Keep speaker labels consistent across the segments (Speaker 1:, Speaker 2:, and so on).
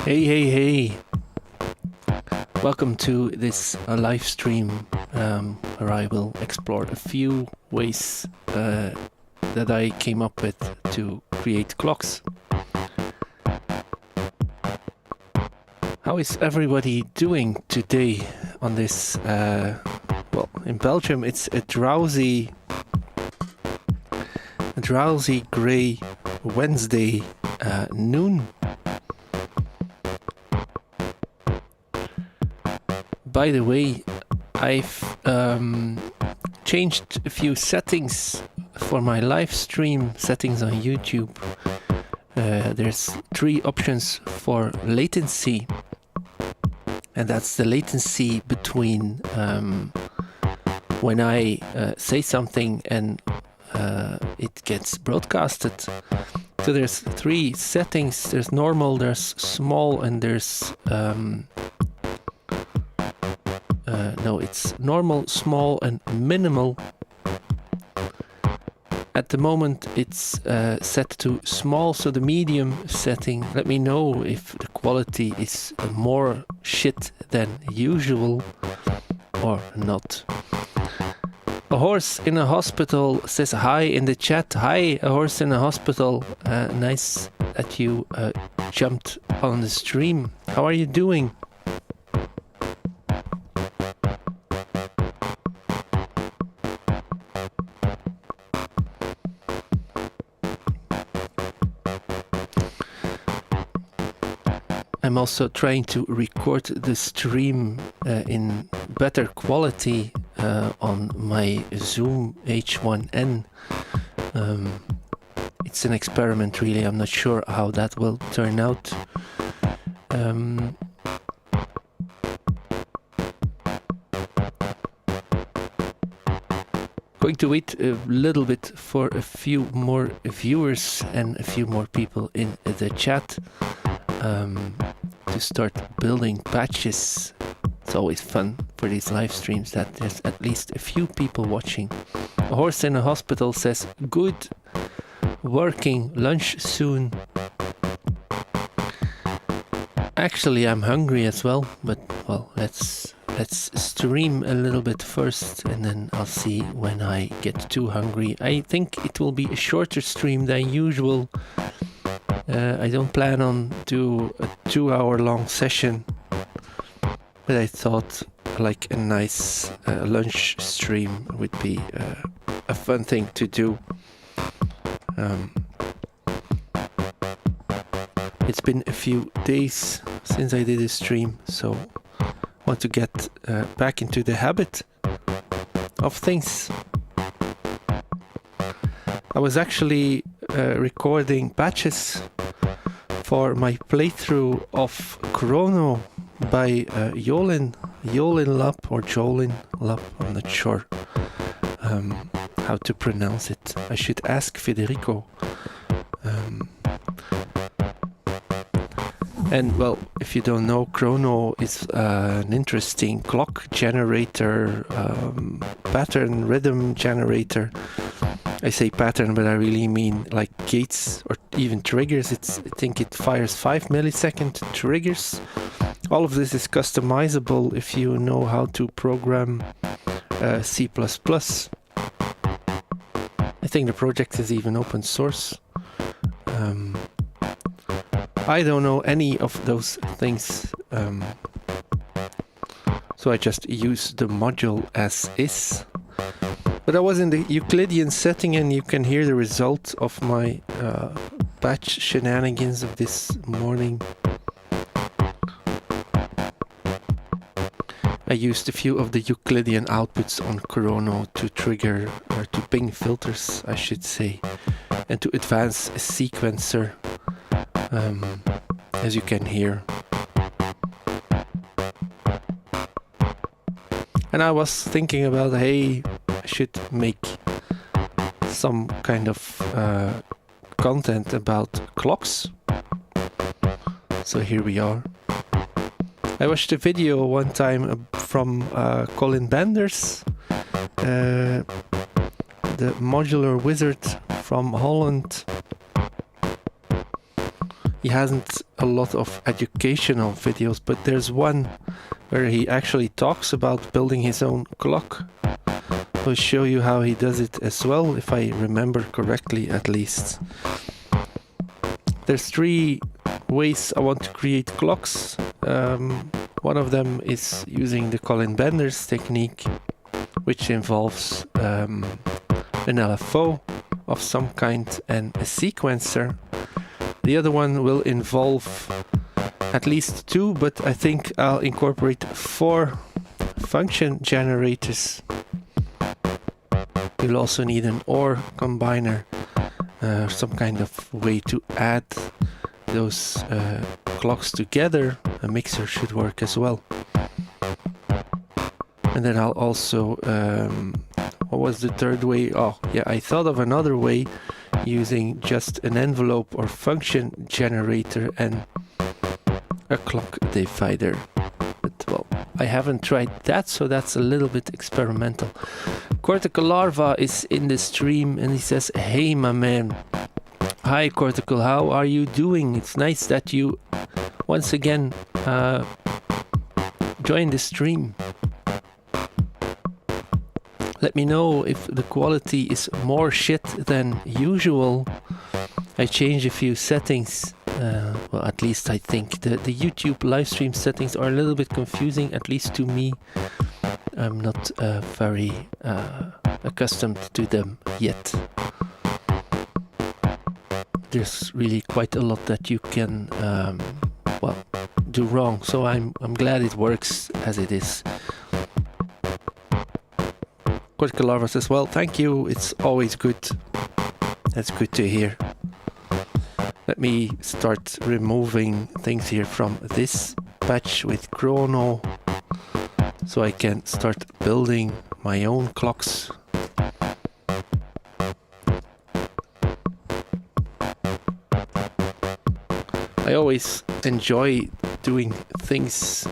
Speaker 1: Hey. Welcome to this live stream where I will explore a few ways that I came up with to create clocks. How is everybody doing today on this, well, in Belgium it's a drowsy grey Wednesday noon. By the way, I've changed a few settings for my live stream settings on YouTube. There's 3 options for latency, and that's the latency between when I say something and it gets broadcasted. So there's 3 settings. There's normal, there's small, and there's no, it's normal, small, and minimal. At the moment it's set to small, so the medium setting. Let me know if the quality is more shit than usual or not. A horse in a hospital says hi in the chat. Hi, a horse in a hospital. Nice that you jumped on the stream. How are you doing? I'm also trying to record the stream in better quality on my Zoom H1N. It's an experiment, really. I'm not sure how that will turn out. Going to wait a little bit for a few more viewers and a few more people in the chat. To start building patches. It's always fun for these live streams that there's at least a few people watching. A horse in a hospital says, good working, lunch soon. Actually, I'm hungry as well, but well, let's stream a little bit first and then I'll see when I get too hungry. I think it will be a shorter stream than usual. I don't plan on do a 2-hour-long session, but I thought like a nice lunch stream would be a fun thing to do. It's been a few days since I did a stream, so I want to get back into the habit of things. I was actually recording patches for my playthrough of Chrono by Jolin Lab or Jolin Lab, I'm not sure how to pronounce it. I should ask Federico. And well, if you don't know, Chrono is an interesting clock generator, pattern rhythm generator. I say pattern, but I really mean like gates or even triggers. I think it fires 5 millisecond triggers. All of this is customizable if you know how to program C++. I think the project is even open source. I don't know any of those things, so I just use the module as is. But I was in the Euclidean setting and you can hear the result of my batch shenanigans of this morning. I used a few of the Euclidean outputs on Chrono to trigger, or to ping filters, I should say, and to advance a sequencer, as you can hear. And I was thinking about, hey, I should make some kind of content about clocks. So here we are. I watched a video one time from Colin Benders, the modular wizard from Holland. He hasn't a lot of educational videos, but there's one where he actually talks about building his own clock. I'll show you how he does it as well, if I remember correctly at least. There's 3 ways I want to create clocks. One of them is using the Colin Benders technique, which involves an LFO of some kind and a sequencer. The other one will involve at least 2, but I think I'll incorporate 4 function generators. You'll also need an OR combiner, some kind of way to add those clocks together. A mixer should work as well. And then I'll also, what was the 3rd way? Oh yeah, I thought of another way, using just an envelope or function generator and a clock divider. But well, I haven't tried that, so that's a little bit experimental. Cortical Larva is in the stream and he says, hey my man. Hi Cortical, how are you doing? It's nice that you once again joined the stream. Let me know if the quality is more shit than usual. I changed a few settings. Well, at least I think the YouTube live stream settings are a little bit confusing, at least to me. I'm not very accustomed to them yet. There's really quite a lot that you can, well, do wrong. So I'm glad it works as it is. Cortical Larva says, well, thank you. It's always good. That's good to hear. Let me start removing things here from this patch with Chrono, so I can start building my own clocks. I always enjoy doing things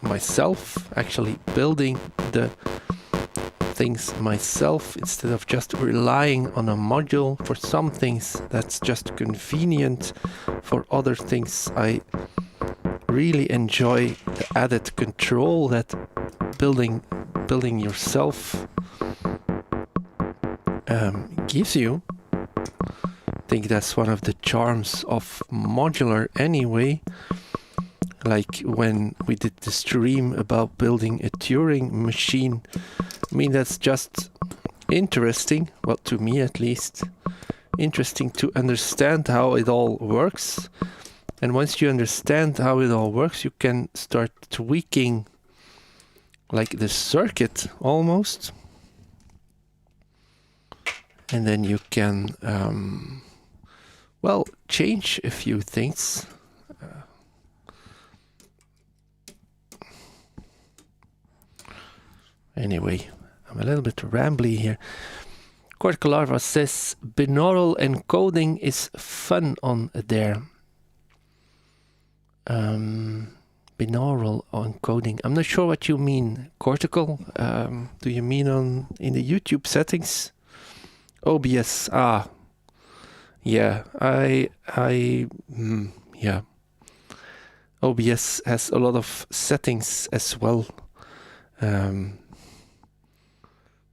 Speaker 1: myself, actually building the things myself instead of just relying on a module. For some things that's just convenient. For other things I really enjoy the added control that building yourself gives you. I think that's one of the charms of modular anyway. Like when we did the stream about building a Turing machine. I mean, that's just interesting, well, to me at least, interesting to understand how it all works. And once you understand how it all works, you can start tweaking like the circuit almost. And then you can, well, change a few things. Anyway, I'm a little bit rambly here. Cortical Larva says binaural encoding is fun on there. Binaural encoding. I'm not sure what you mean, Cortical. Do you mean in the YouTube settings? OBS. Ah, yeah. Yeah. OBS has a lot of settings as well.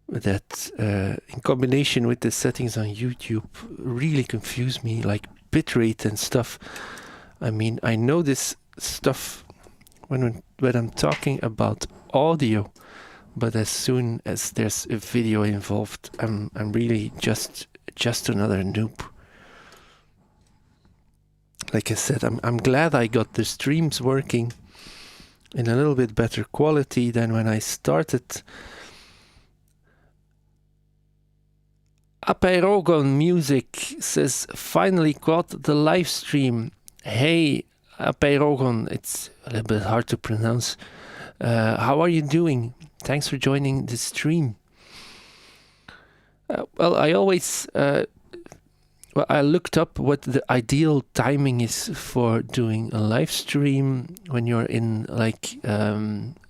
Speaker 1: That in combination with the settings on YouTube really confuse me, like bitrate and stuff. I mean, I know this stuff when I'm talking about audio, but as soon as there's a video involved, I'm really just another noob. Like I said, I'm glad I got the streams working. in a little bit better quality than when I started. Apeirogon Music says, finally got the live stream. Hey, Apeirogon, it's a little bit hard to pronounce. How are you doing? Thanks for joining the stream. Well, I always... I looked up what the ideal timing is for doing a live stream when you're in like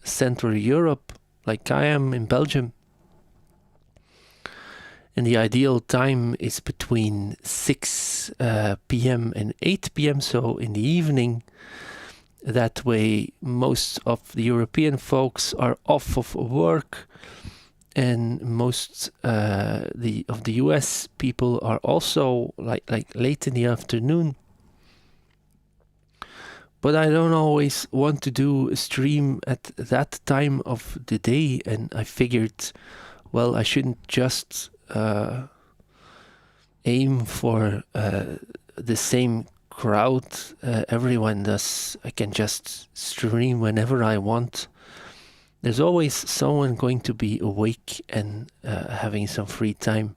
Speaker 1: Central Europe, like I am in Belgium. And the ideal time is between 6 p.m. and 8 p.m. So in the evening. That way, most of the European folks are off of work, and most of the US people are also like late in the afternoon. But I don't always want to do a stream at that time of the day, and I figured, well, I shouldn't just aim for the same crowd everyone does. I can just stream whenever I want. There's always someone going to be awake and having some free time.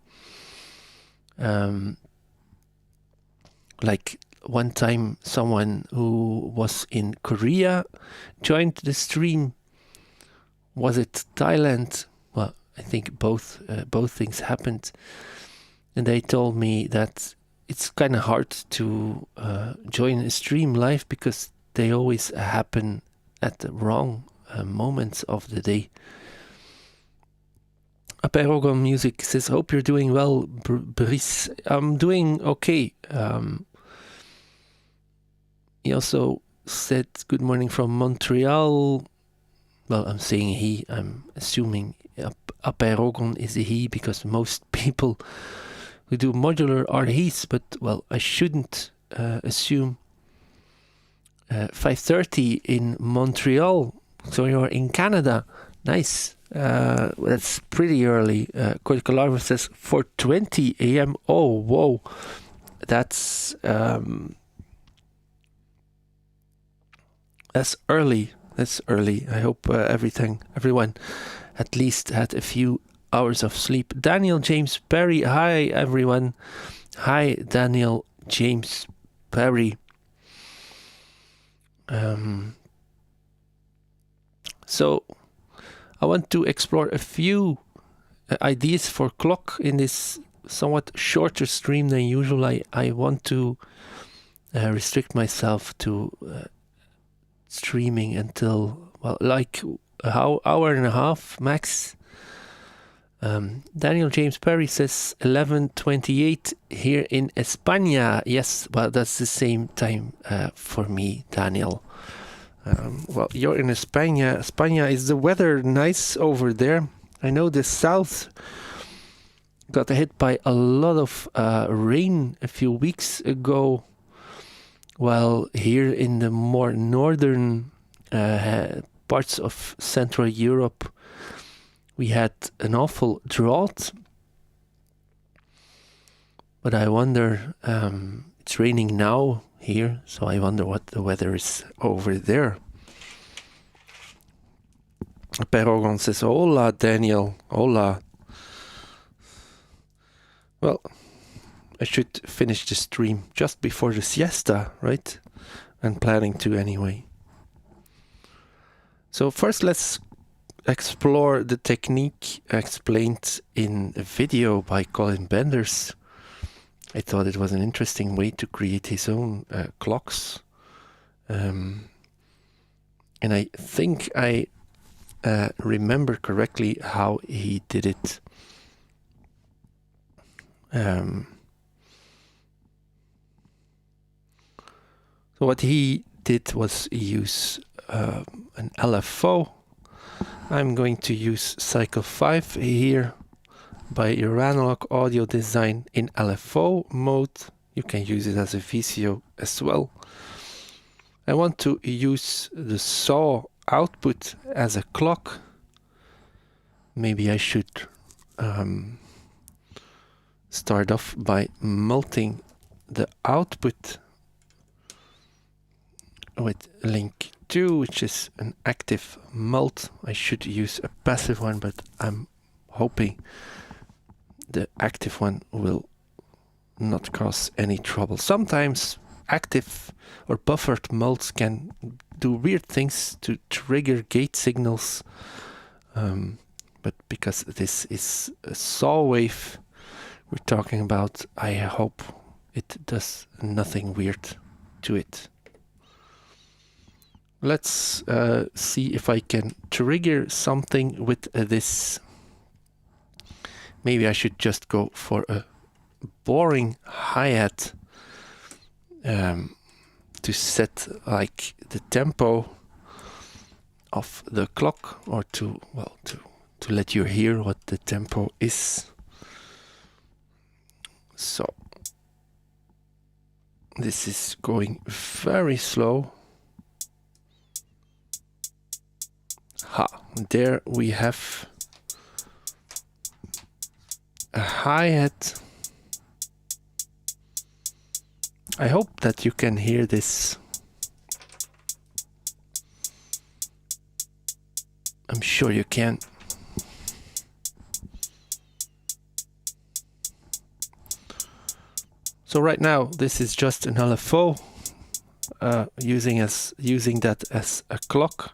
Speaker 1: Like one time someone who was in Korea joined the stream. Was it Thailand? Well, I think both things happened. And they told me that it's kind of hard to join a stream live because they always happen at the wrong moments of the day. Apeirogon Music says, hope you're doing well, Brice. I'm doing okay. He also said, good morning from Montreal. Well, I'm saying he. I'm assuming Apeirogon is a he because most people who do modular are he's, but, well, I shouldn't assume. 5:30 in Montreal, so you're in Canada. Nice. That's pretty early. Corticalarva says 4:20 a.m. Oh, whoa. That's early. That's early. I hope everyone at least had a few hours of sleep. Daniel James Perry. Hi, everyone. Hi, Daniel James Perry. So I want to explore a few ideas for clock in this somewhat shorter stream than usual. I want to restrict myself to streaming until, well, like an hour and a half max. Daniel James Perry says 11:28 here in España. Yes, well, that's the same time for me, Daniel. Well, you're in España. España, is the weather nice over there? I know the south got hit by a lot of rain a few weeks ago, while here in the more northern parts of Central Europe, we had an awful drought. But I wonder, it's raining now here, so I wonder what the weather is over there. Perogon says, hola, Daniel, hola. Well, I should finish the stream just before the siesta, right? I'm planning to anyway. So first let's explore the technique explained in a video by Colin Benders. I thought it was an interesting way to create his own clocks. And I think I remember correctly how he did it. So what he did was use an LFO. I'm going to use cycle 5 here by Uranilog Audio Design in LFO mode. You can use it as a VCO as well. I want to use the saw output as a clock. Maybe I should start off by melting the output with link 2, which is an active mult. I should use a passive one, but I'm hoping the active one will not cause any trouble. Sometimes active or buffered mults can do weird things to trigger gate signals, but because this is a saw wave we're talking about, I hope it does nothing weird to it. Let's see if I can trigger something with this. Maybe I should just go for a boring hi-hat to set like the tempo of the clock, or to let you hear what the tempo is. So this is going very slow. There we have a hi-hat. I hope that you can hear this. I'm sure you can. So right now this is just an LFO, using that as a clock.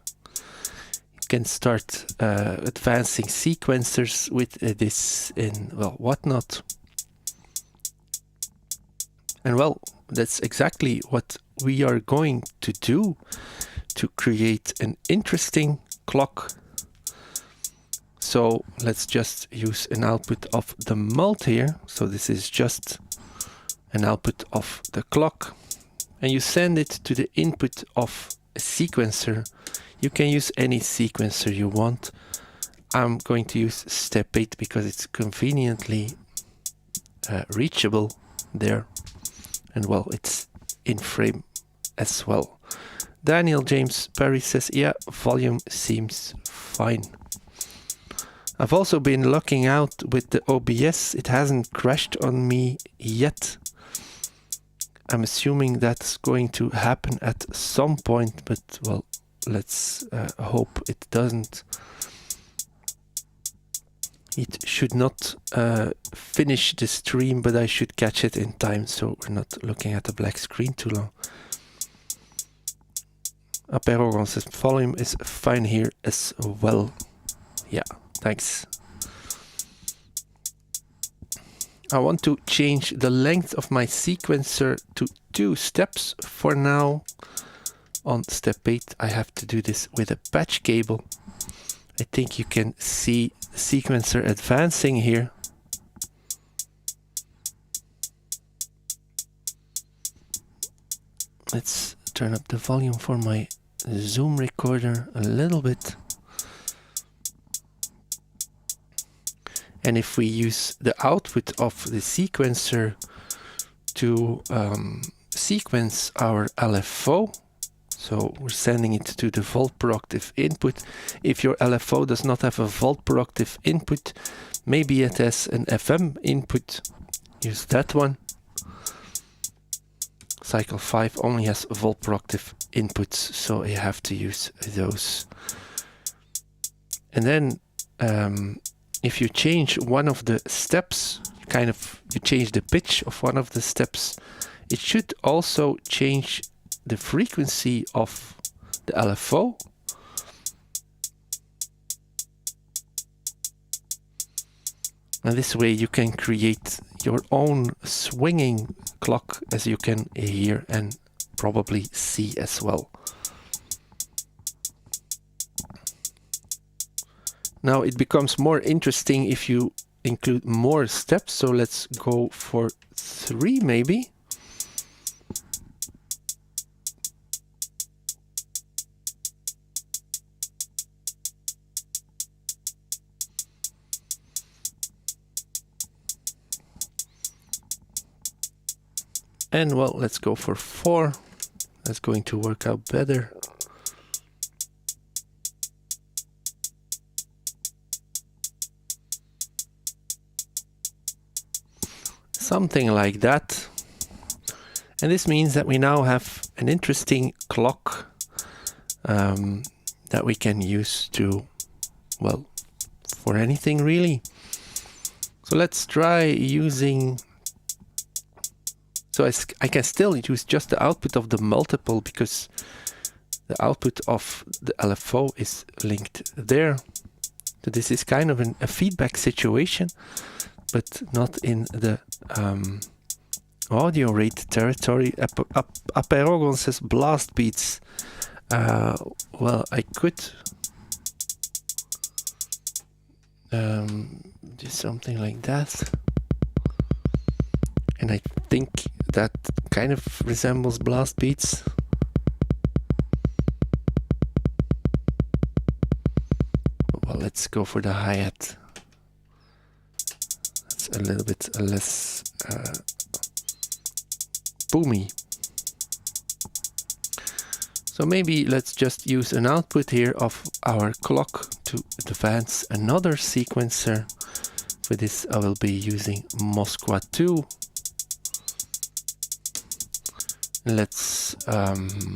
Speaker 1: You can start advancing sequencers with this in whatnot. And that's exactly what we are going to do to create an interesting clock. So let's just use an output of the mult here. So this is just an output of the clock, and you send it to the input of a sequencer. You can use any sequencer you want. I'm going to use step 8 because it's conveniently reachable there, and it's in frame as well. Daniel James Perry says, yeah, volume seems fine. I've also been looking out with the OBS. It hasn't crashed on me yet. I'm assuming that's going to happen at some point, but let's hope it doesn't. It should not finish the stream, but I should catch it in time, so we're not looking at the black screen too long. Aperogon says volume is fine here as well. Yeah, thanks. I want to change the length of my sequencer to 2 steps for now. On step 8 I have to do this with a patch cable. I think you can see the sequencer advancing here. Let's turn up the volume for my Zoom recorder a little bit. And if we use the output of the sequencer to sequence our LFO, so we're sending it to the volt per octave input. If your LFO does not have a volt per octave input, maybe it has an FM input, use that one. Cycle 5 only has volt per octave inputs, so you have to use those. And then if you change one of the steps, you change the pitch of one of the steps, it should also change the frequency of the LFO. And this way you can create your own swinging clock, as you can hear and probably see as well. Now it becomes more interesting if you include more steps, so let's go for 3 maybe. And let's go for 4. That's going to work out better. Something like that. And this means that we now have an interesting clock. that we can use to, well, for anything really. So let's try using, so I can still use just the output of the multiple because the output of the LFO is linked there. So this is kind of a feedback situation, but not in the audio rate territory. Aperogon says blast beats. Well, I could do something like that, and I think that kind of resembles blast beats. Well, let's go for the hi-hat. It's a little bit less boomy. So maybe let's just use an output here of our clock to advance another sequencer. For this I will be using Moskwa 2. Let's, I'm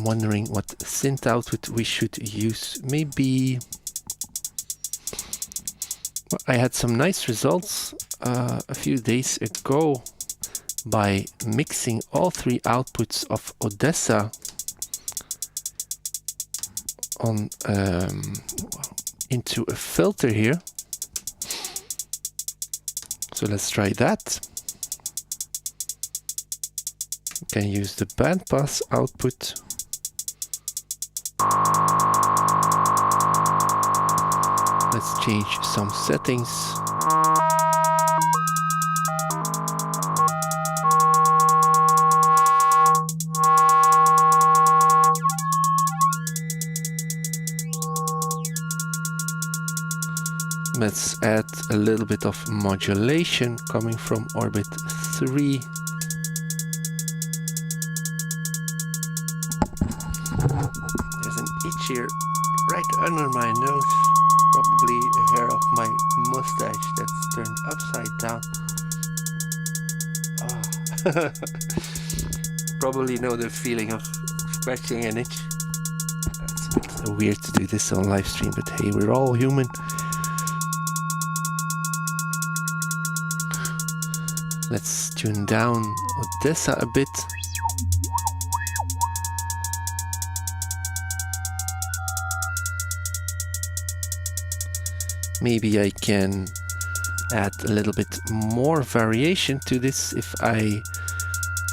Speaker 1: wondering what synth output we should use. Maybe, well, I had some nice results a few days ago by mixing all three outputs of Odessa on into a filter here. So let's try that. We can use the bandpass output. Let's change some settings. Let's add a little bit of modulation coming from orbit 3. There's an itch here right under my nose, probably a hair of my mustache that's turned upside down. Oh. Probably know the feeling of scratching an itch. It's a bit weird to do this on live stream, but hey, we're all human. Let's tune down Odessa a bit. Maybe I can add a little bit more variation to this if I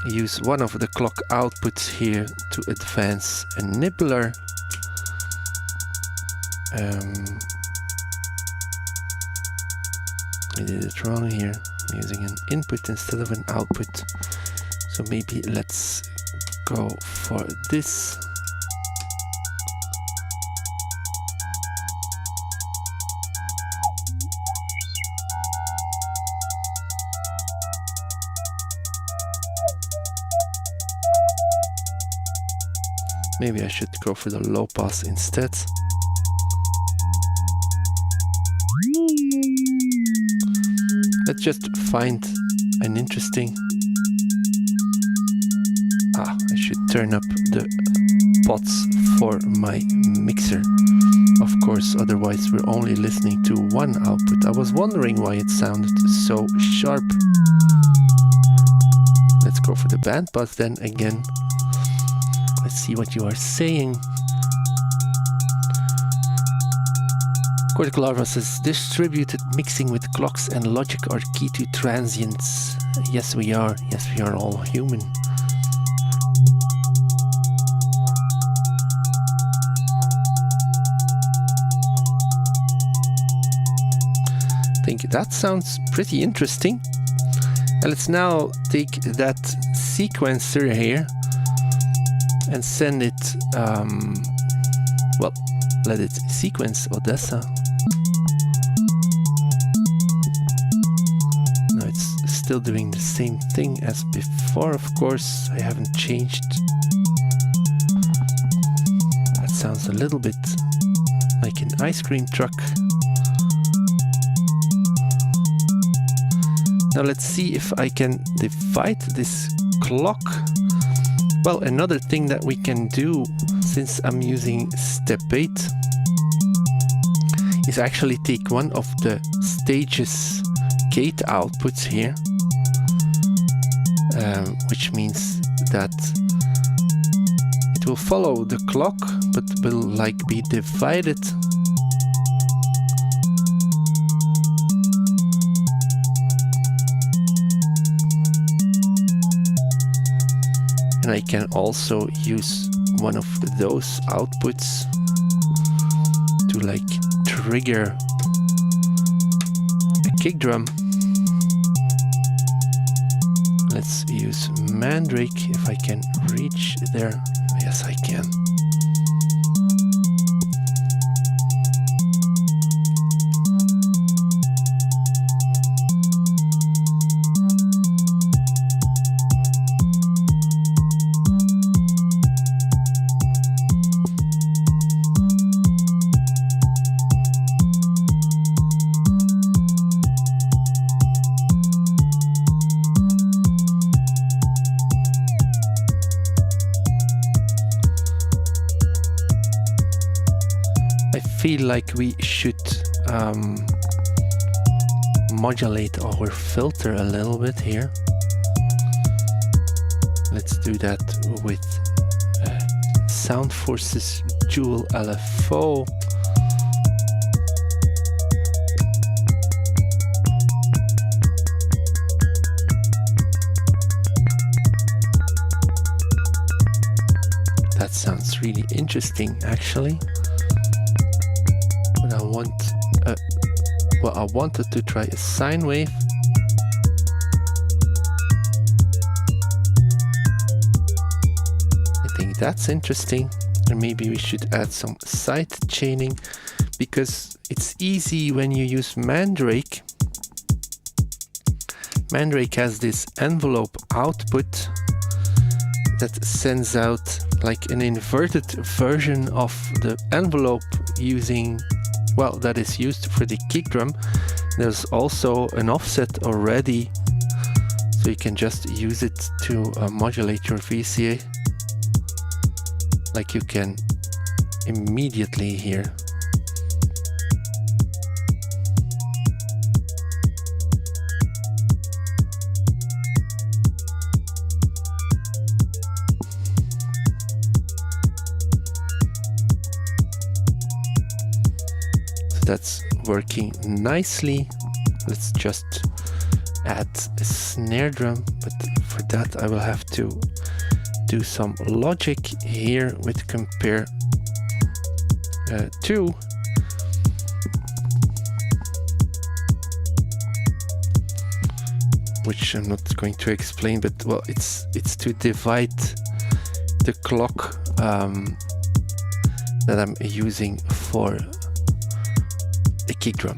Speaker 1: use one of the clock outputs here to advance a nibbler. I did it wrong here. I'm using an input instead of an output. So maybe let's go for this. Maybe I should go for the low pass instead. Let's just find an interesting... I should turn up the pots for my mixer. Of course, otherwise we're only listening to one output. I was wondering why it sounded so sharp. Let's go for the bandpass then again. Let's see what you are saying. Cortical Larva says, distributed mixing with clocks and logic are key to transients. Yes, we are. Yes, we are all human. I think that sounds pretty interesting. And let's now take that sequencer here and send it, well, let it sequence Odessa. Now it's still doing the same thing as before, of course. I haven't changed. That sounds a little bit like an ice cream truck. Now let's see if I can divide this clock Well, another thing that we can do, since I'm using step 8, is actually take one of the stage's gate outputs here, which means that it will follow the clock, but will like be divided. And I can also use one of those outputs to like trigger a kick drum. Let's use Mandrake if I can reach there. Yes, I can. Feel like we should modulate our filter a little bit here. Let's do that with Sound Forces Dual LFO. That sounds really interesting, actually. I wanted to try a sine wave. I think that's interesting, and maybe we should add some side chaining, because it's easy when you use Mandrake. Mandrake has this envelope output that sends out like an inverted version of the envelope using, well, that is used for the kick drum. There's also an offset already, so you can just use it to modulate your VCA, like you can immediately hear. That's working nicely. Let's just add a snare drum, but for that I will have to do some logic here with compare 2. Which I'm not going to explain, but well, it's to divide the clock that I'm using for the kick drum.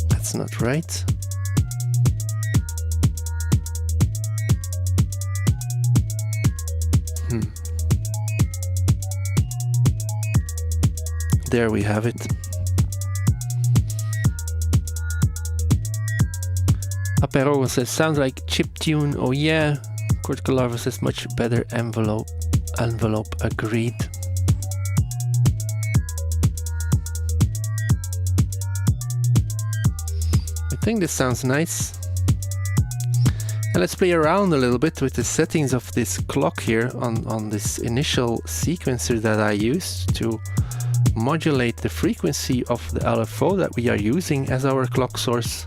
Speaker 1: That's not right. There we have it. Aperogo says, sounds like chiptune. Oh yeah. Cortical Larva says, much better envelope. Agreed. I think this sounds nice. And let's play around a little bit with the settings of this clock here on this initial sequencer that I used to modulate the frequency of the LFO that we are using as our clock source.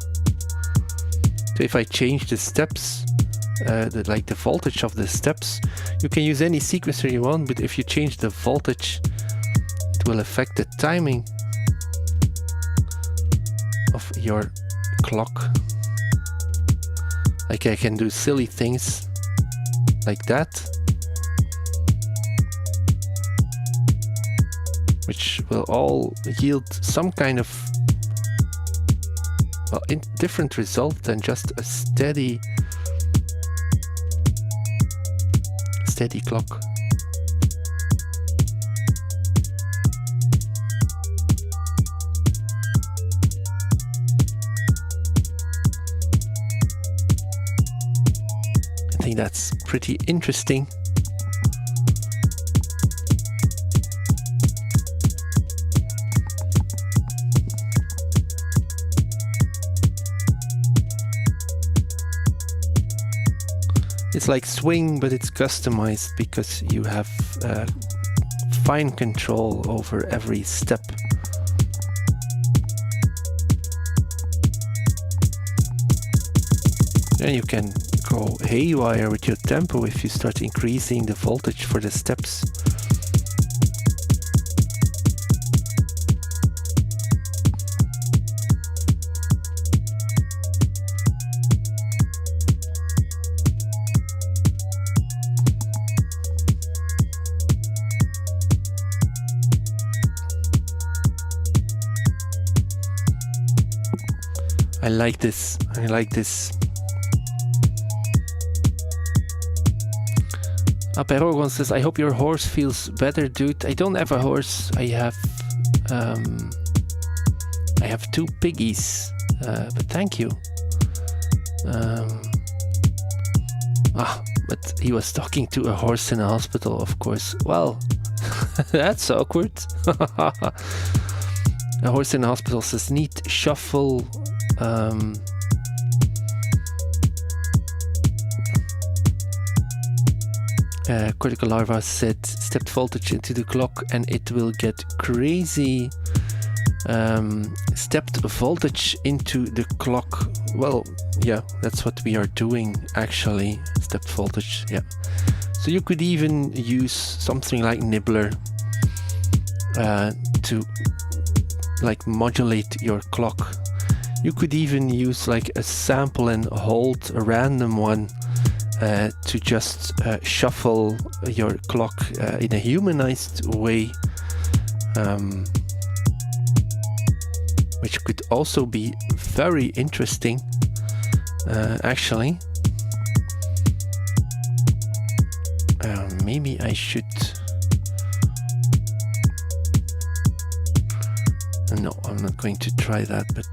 Speaker 1: So if I change the steps, like the voltage of the steps, you can use any sequencer you want, but if you change the voltage, it will affect the timing of your clock. Like I can do silly things like that, which will all yield some kind of, well, different result than just a steady clock. think that's pretty interesting. It's like swing, but it's customized because you have fine control over every step. Then you can go haywire with your tempo if you start increasing the voltage for the steps. I like this. I like this. Aperogon says, I hope your horse feels better, dude. I don't have a horse. I have 2 piggies. But thank you. But he was talking to a horse in a hospital, of course. Well, that's awkward. A horse in a hospital says, neat shuffle. Cortical Larva said, stepped voltage into the clock and it will get crazy. Stepped voltage into the clock. Well, yeah, that's what we are doing actually. Stepped voltage, yeah. So you could even use something like Nibbler to like modulate your clock. You could even use like a sample and hold, a random one, to just shuffle your clock in a humanized way, which could also be very interesting, actually. Maybe I should... No, I'm not going to try that, but...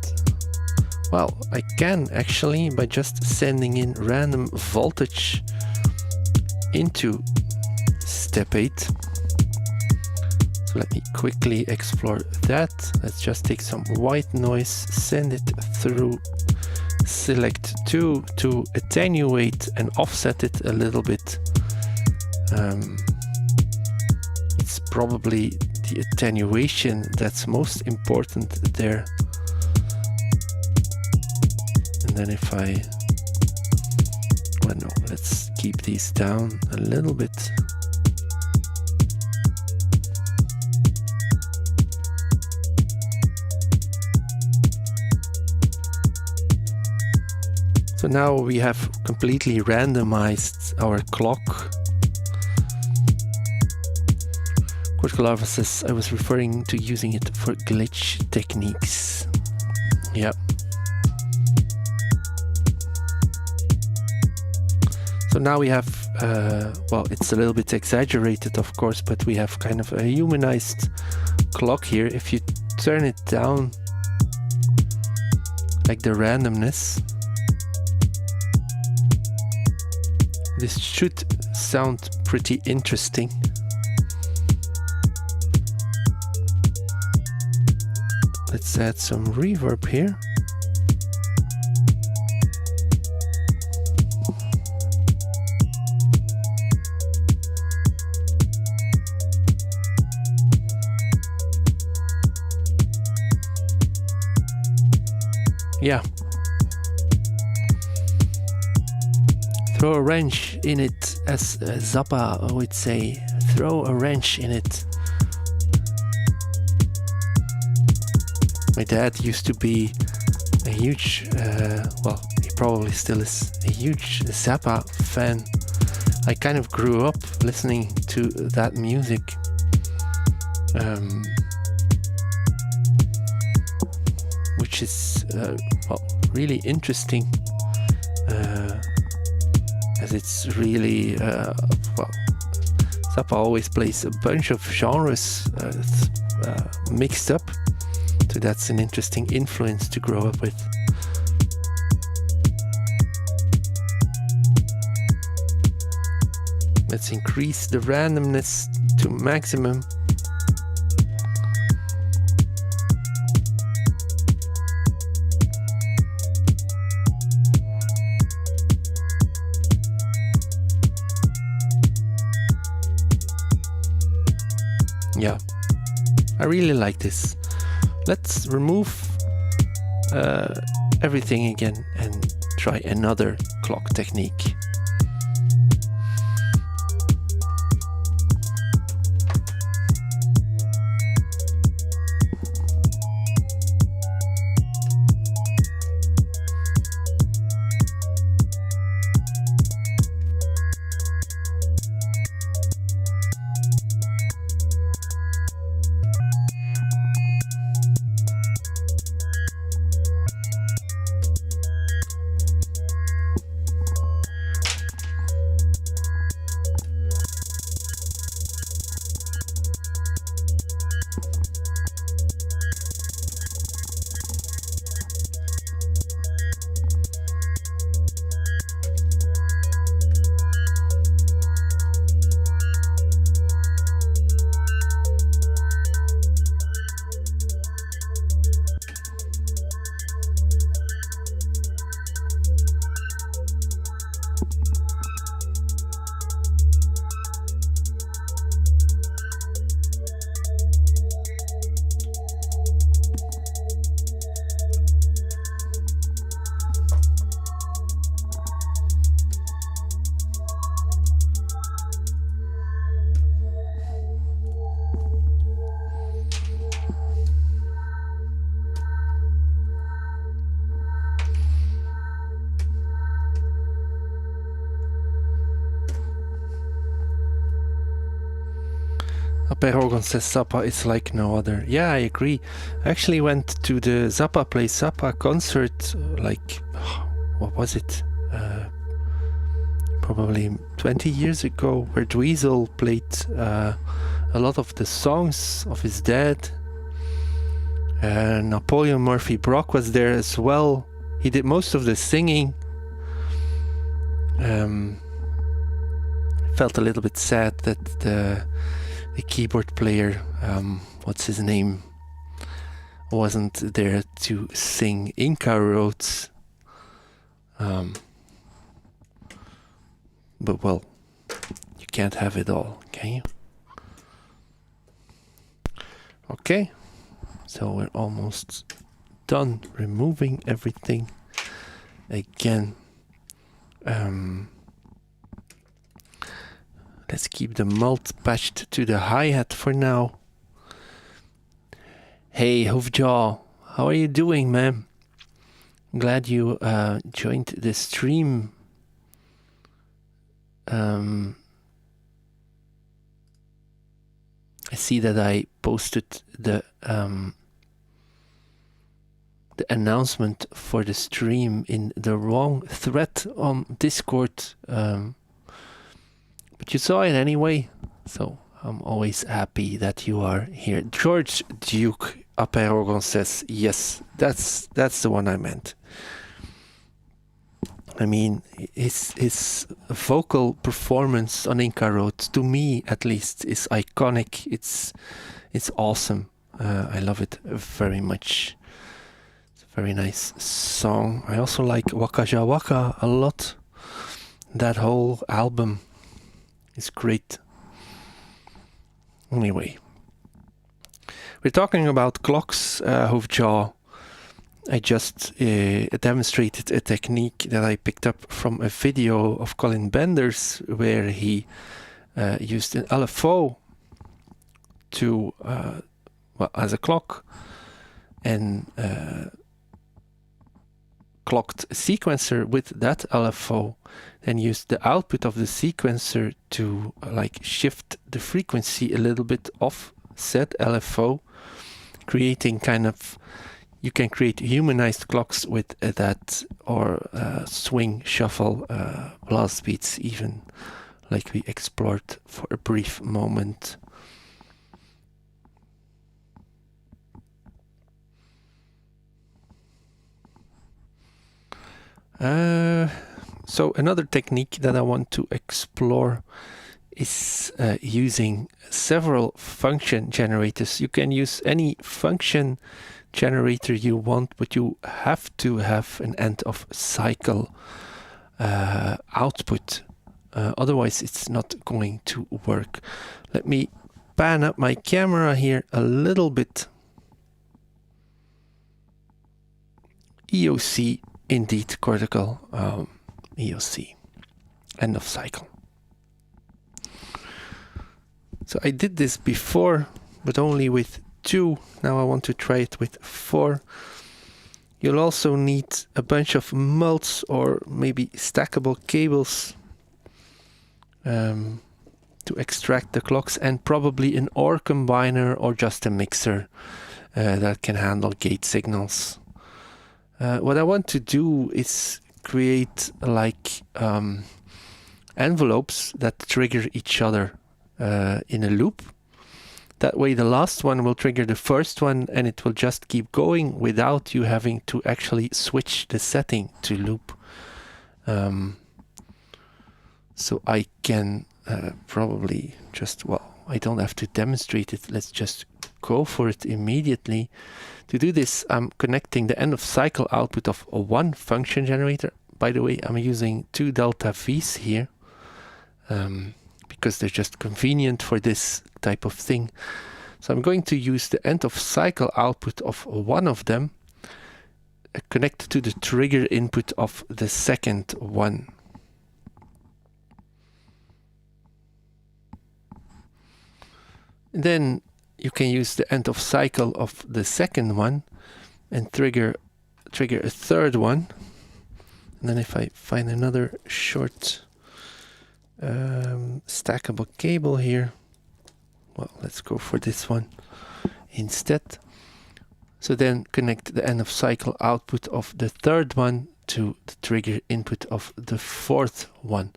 Speaker 1: Well, I can actually by just sending in random voltage into step 8. So let me quickly explore that. Let's just take some white noise, send it through, select 2 to attenuate and offset it a little bit. It's probably the attenuation that's most important there. And then if I, well, no, let's keep these down a little bit. So now we have completely randomized our clock. Cortical Larva says, I was referring to using it for glitch techniques. Yeah. So now we have, well, it's a little bit exaggerated, of course, but we have kind of a humanized clock here. If you turn it down, like the randomness, this should sound pretty interesting. Let's add some reverb here. Yeah. Throw a wrench in it, as Zappa would say. Throw a wrench in it. My dad used to be a huge, well, he probably still is a huge Zappa fan. I kind of grew up listening to that music. Which is well, really interesting, as it's really well, Zappa always plays a bunch of genres mixed up, so that's an interesting influence to grow up with. Let's increase the randomness to maximum. Yeah, I really like this. Let's remove everything again and try another clock technique. Aperol says Zappa is like no other. Yeah, I agree. I actually went to the Zappa Play Zappa concert, like, what was it? Probably 20 years ago, where Dweezil played a lot of the songs of his dad. Napoleon Murphy Brock was there as well. He did most of the singing. Felt a little bit sad that the keyboard player, what's his name, wasn't there to sing Inca Roads. But well, you can't have it all, can you? Okay, so we're almost done removing everything again. Let's keep the mult patched to the hi-hat for now. Hey, Hoofjaw, how are you doing, man? I'm glad you joined the stream. I see that I posted the announcement for the stream in the wrong thread on Discord. But you saw it anyway, so I'm always happy that you are here. George Duke Aperogon says, yes, that's the one I meant. I mean, his vocal performance on Inca Road, to me at least, is iconic. It's awesome. I love it very much. It's a very nice song. I also like Waka Ja Waka a lot. That whole album is great. Anyway, we're talking about clocks, Hoofjaw. I just demonstrated a technique that I picked up from a video of Colin Benders, where he used an LFO to as a clock, and clocked a sequencer with that LFO, then used the output of the sequencer to like shift the frequency a little bit off said LFO, creating kind of, you can create humanized clocks with that, or swing, shuffle, blast beats even, like we explored for a brief moment. So another technique that I want to explore is using several function generators. You can use any function generator you want, but you have to have an end of cycle output. Otherwise it's not going to work. Let me pan up my camera here a little bit. EOC, indeed, cortical EOC, end of cycle. So I did this before, but only with 2. Now I want to try it with 4. You'll also need a bunch of mults or maybe stackable cables to extract the clocks, and probably an OR combiner or just a mixer that can handle gate signals. What I want to do is create like envelopes that trigger each other in a loop. That way the last one will trigger the first one, and it will just keep going without you having to actually switch the setting to loop. So I can probably just, well, I don't have to demonstrate it. Let's just go for it immediately. To do this, I'm connecting the end of cycle output of one function generator. By the way, I'm using 2 delta V's here because they're just convenient for this type of thing. So I'm going to use the end of cycle output of one of them connected to the trigger input of the second one. Then you can use the end of cycle of the second one and trigger a third one. And then if I find another short stackable cable here, well, let's go for this one instead. So then connect the end of cycle output of the third one to the trigger input of the fourth one.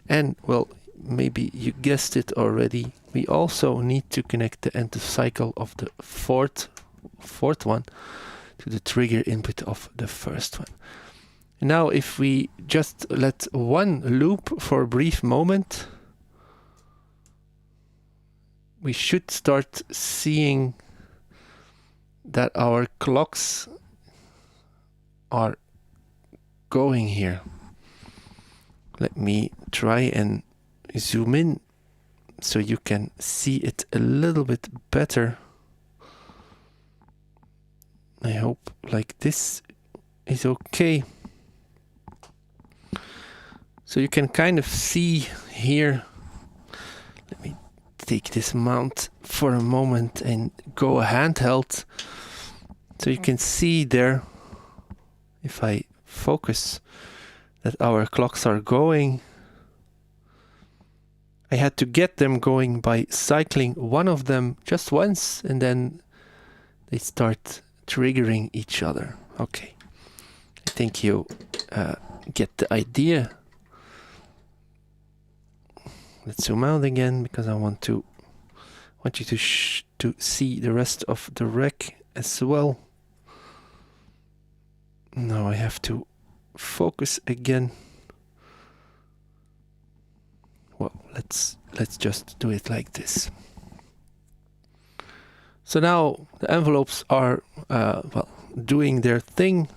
Speaker 1: And well, maybe you guessed it already, we also need to connect the end of cycle of the fourth one to the trigger input of the first one. And now if we just let one loop for a brief moment, we should start seeing that our clocks are going here. Let me try and zoom in so you can see it a little bit better. I hope like this is okay. So you can kind of see here. Let me take this mount for a moment and go handheld. So you can see there, if I focus, that our clocks are going. I had to get them going by cycling one of them just once, and then they start triggering each other. Okay, I think you get the idea. Let's zoom out again because I want you to see the rest of the rec as well. Now I have to focus again. Well, let's just do it like this. So now the envelopes are well, doing their thing,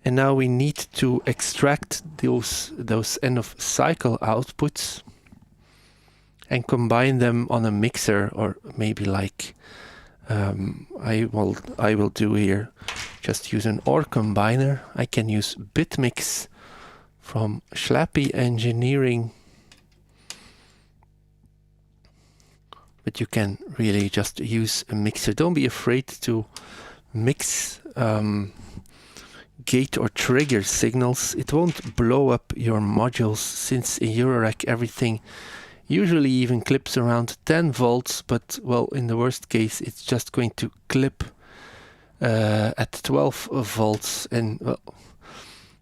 Speaker 1: and now we need to extract those end of cycle outputs and combine them on a mixer, or maybe like I will do here. Just use an OR combiner. I can use Bitmix from Schlappy Engineering. But you can really just use a mixer. Don't be afraid to mix gate or trigger signals. It won't blow up your modules, since in Eurorack everything usually even clips around 10 volts, but well, in the worst case it's just going to clip at 12 volts, and well,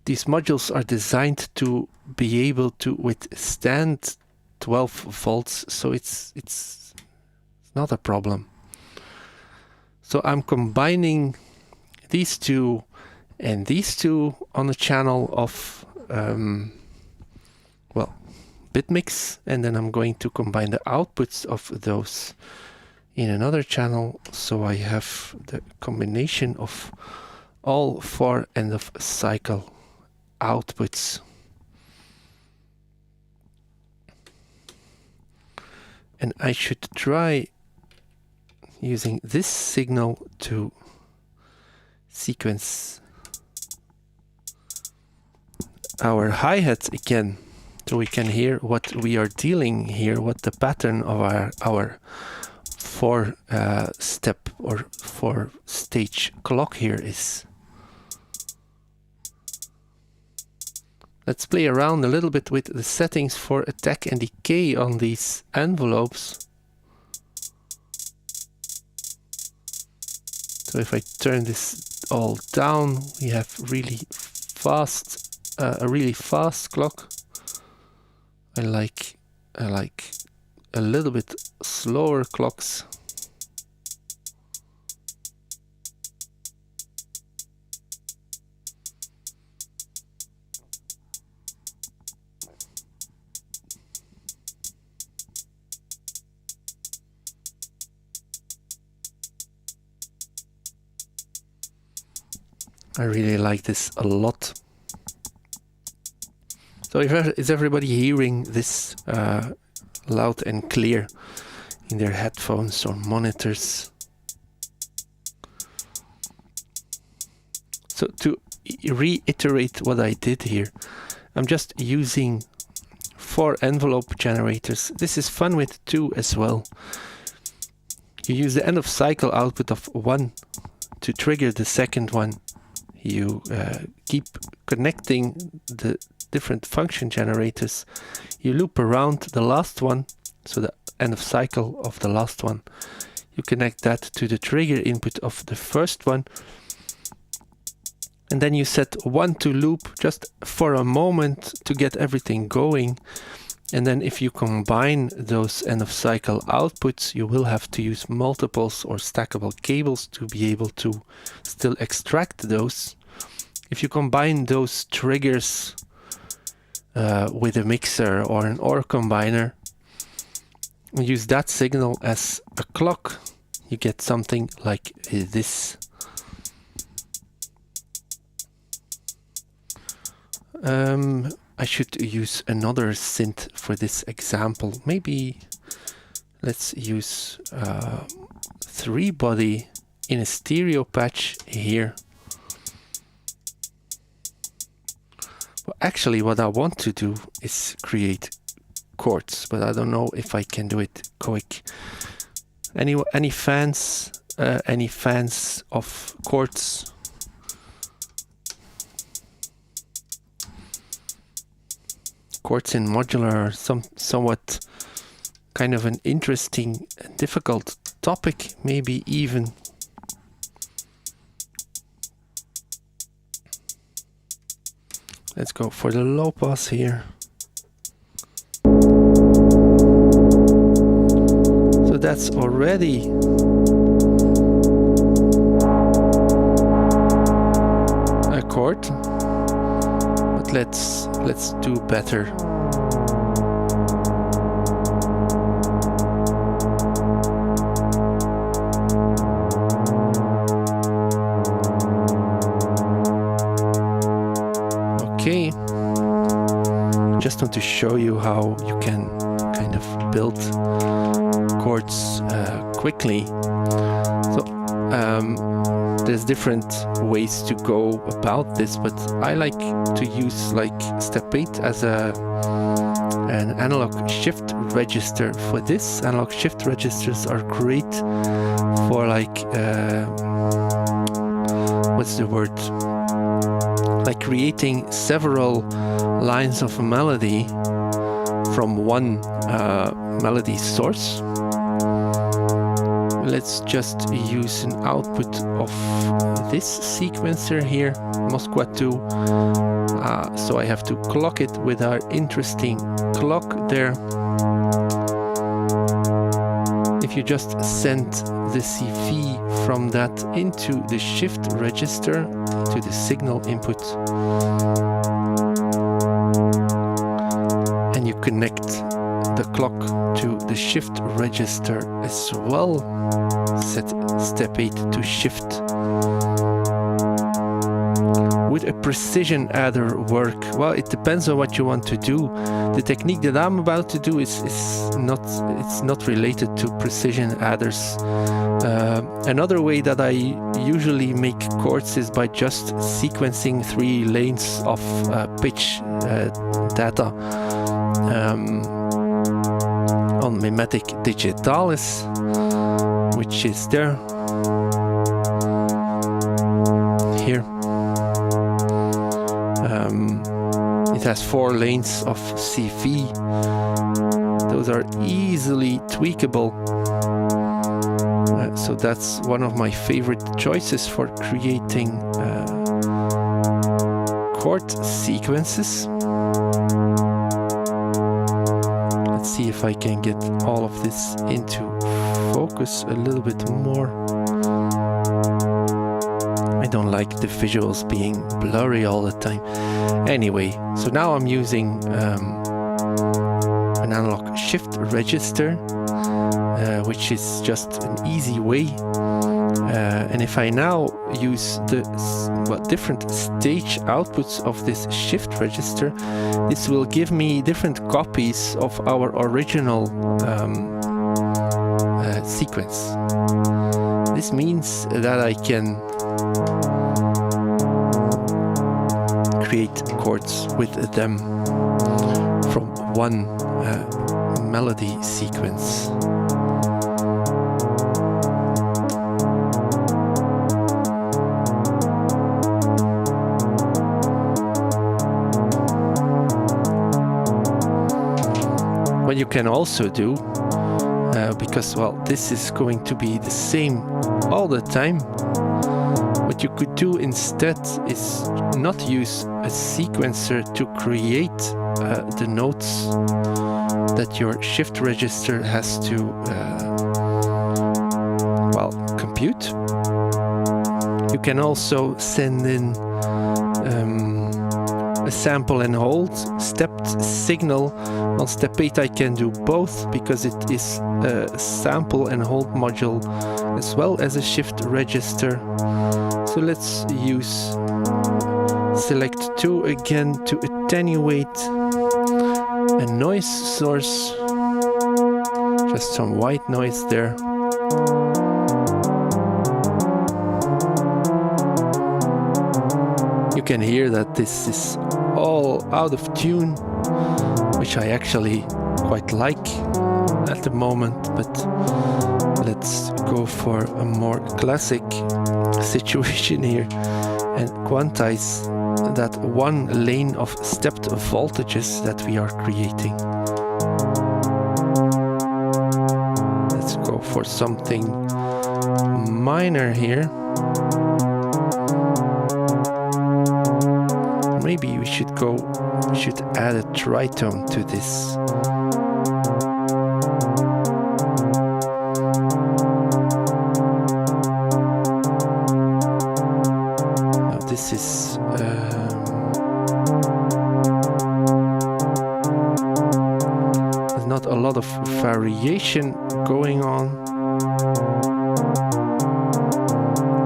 Speaker 1: these modules are designed to be able to withstand 12 volts, so it's not a problem. So I'm combining these two and these two on a channel of well, bit mix, and then I'm going to combine the outputs of those in another channel, so I have the combination of all 4 end of cycle outputs. And I should try using this signal to sequence our hi-hat again, so we can hear what we are dealing here, what the pattern of our 4 step or 4 stage clock here is. Let's play around a little bit with the settings for attack and decay on these envelopes. So if I turn this all down, we have really fast, a really fast clock. I like a little bit slower clocks. I really like this a lot. So is everybody hearing this loud and clear in their headphones or monitors? So to reiterate what I did here, I'm just using 4 envelope generators. This is fun with 2 as well. You use the end of cycle output of 1 to trigger the second one. You keep connecting the different function generators. You loop around the last one, so the end of cycle of the last one. You connect that to the trigger input of the first one. And then you set 1 to loop just for a moment to get everything going. And then if you combine those end of cycle outputs, you will have to use multiples or stackable cables to be able to still extract those. If you combine those triggers with a mixer or an OR combiner, and use that signal as a clock, you get something like this. I should use another synth for this example. Maybe let's use 3-body in a stereo patch here. Well, actually, what I want to do is create chords, but I don't know if I can do it quick. Any fans? Any fans of chords? Chords in modular are somewhat kind of an interesting, difficult topic, maybe even. Let's go for the low pass here. So that's already a chord. But let's do better. Okay. Just want to show you how you can kind of build chords quickly. So there's different ways to go about this, but I like to use like step 8 as an analog shift register for this. Analog shift registers are great for like what's the word? Like creating several lines of melody from one melody source. Let's just use an output of this sequencer here, Moskwa 2. So I have to clock it with our interesting clock there. If you just send the CV from that into the shift register to the signal input, and you connect the clock to the shift register as well. Set step 8 to shift. Would a precision adder work? Well, it depends on what you want to do. The technique that I'm about to do is not related to precision adders. Another way that I usually make chords is by just sequencing 3 lanes of pitch data on Mimetic Digitalis, which is there. Here. It has 4 lanes of CV. Those are easily tweakable. So that's one of my favorite choices for creating chord sequences. Let's see if I can get all of this into focus a little bit more. I don't like the visuals being blurry all the time. Anyway, so now I'm using an analog shift register, which is just an easy way. And if I now use the different stage outputs of this shift register, this will give me different copies of our original sequence. This means that I can create chords with them from one melody sequence. What you can also do, because well, this is going to be the same all the time, what you could do instead is not use a sequencer to create the notes that your shift register has to compute. You can also send in a sample and hold stepped signal. On step 8 I can do both because it is a sample and hold module as well as a shift register. So let's use select 2 again to attenuate a noise source, just some white noise there. You can hear that this is all out of tune, which I actually quite like at the moment, but let's go for a more classic situation here and quantize that one lane of stepped voltages that we are creating. Let's go for something minor here. Maybe we should add a tritone to this. Now this is there's not a lot of variation going on.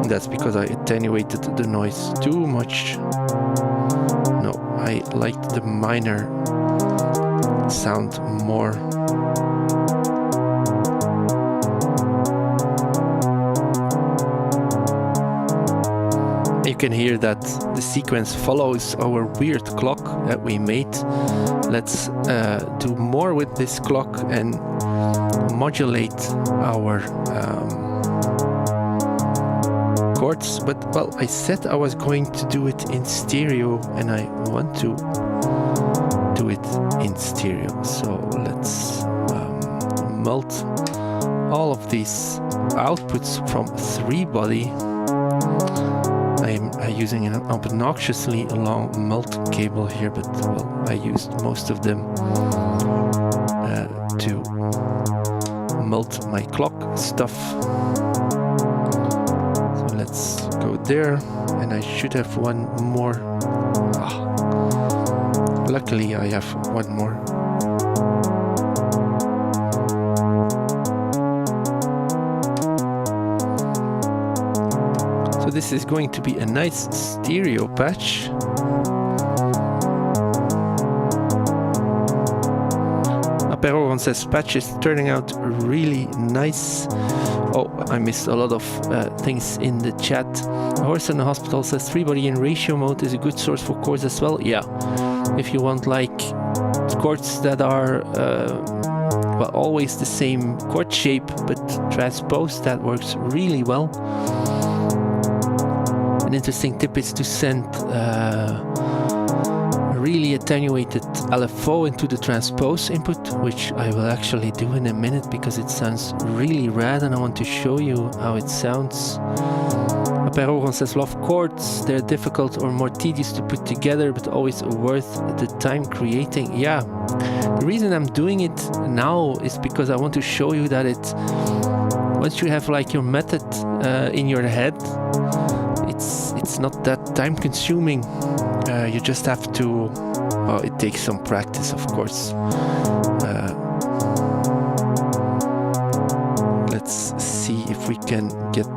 Speaker 1: That's because I attenuated the noise too much. I liked the minor sound more. You can hear that the sequence follows our weird clock that we made. Let's do more with this clock and modulate our chords, but well, I said I was going to do it in stereo and I want to do it in stereo. So let's melt all of these outputs from 3-body. I'm using an obnoxiously long melt cable here, but well, I used most of them to melt my clock stuff. Let's go there, and I should have one more. Luckily I have one more. this is going to be a nice stereo patch. Peroron says patch is turning out really nice. Oh, I missed a lot of things in the chat. Horse in the Hospital says 3-body in ratio mode is a good source for chords as well. Yeah, if you want like chords that are well, always the same chord shape but transposed, that works really well. An interesting tip is to send really attenuated LFO into the transpose input, which I will actually do in a minute because it sounds really rad and I want to show you how it sounds. Peroron says love chords, they're difficult or more tedious to put together but always worth the time creating. Yeah, the reason I'm doing it now is because I want to show you that once you have like your method in your head, it's not that time consuming. You just have to, well, it takes some practice, of course. Let's see if we can get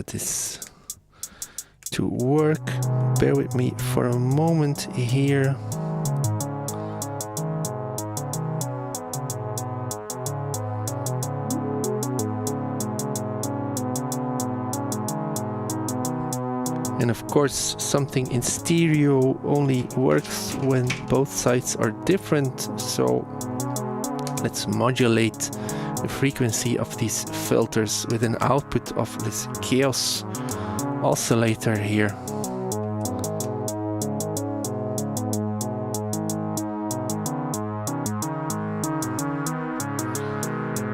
Speaker 1: this to work. Bear with me for a moment here. And of course, something in stereo only works when both sides are different. So let's modulate the frequency of these filters with an output of this chaos oscillator here.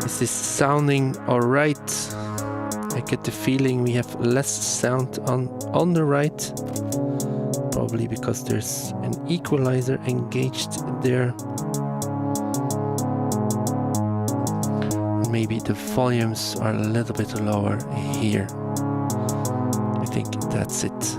Speaker 1: Is this sounding all right? I get the feeling we have less sound on the right, probably because there's an equalizer engaged there. Maybe the volumes are a little bit lower here. I think that's it.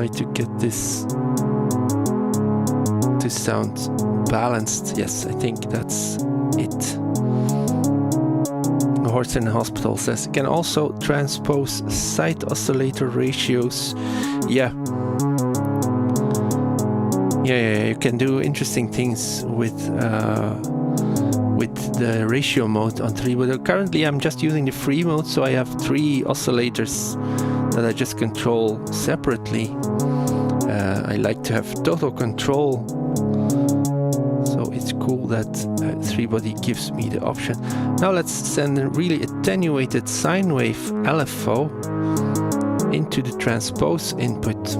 Speaker 1: To get this to sound balanced. Yes, I think that's it. A Horse in the Hospital says it can also transpose side oscillator ratios. Yeah, you can do interesting things with the ratio mode on 3, but currently I'm just using the free mode, so I have 3 oscillators that I just control separately. I like to have total control, so it's cool that 3-body gives me the option. Now let's send a really attenuated sine wave LFO into the transpose input.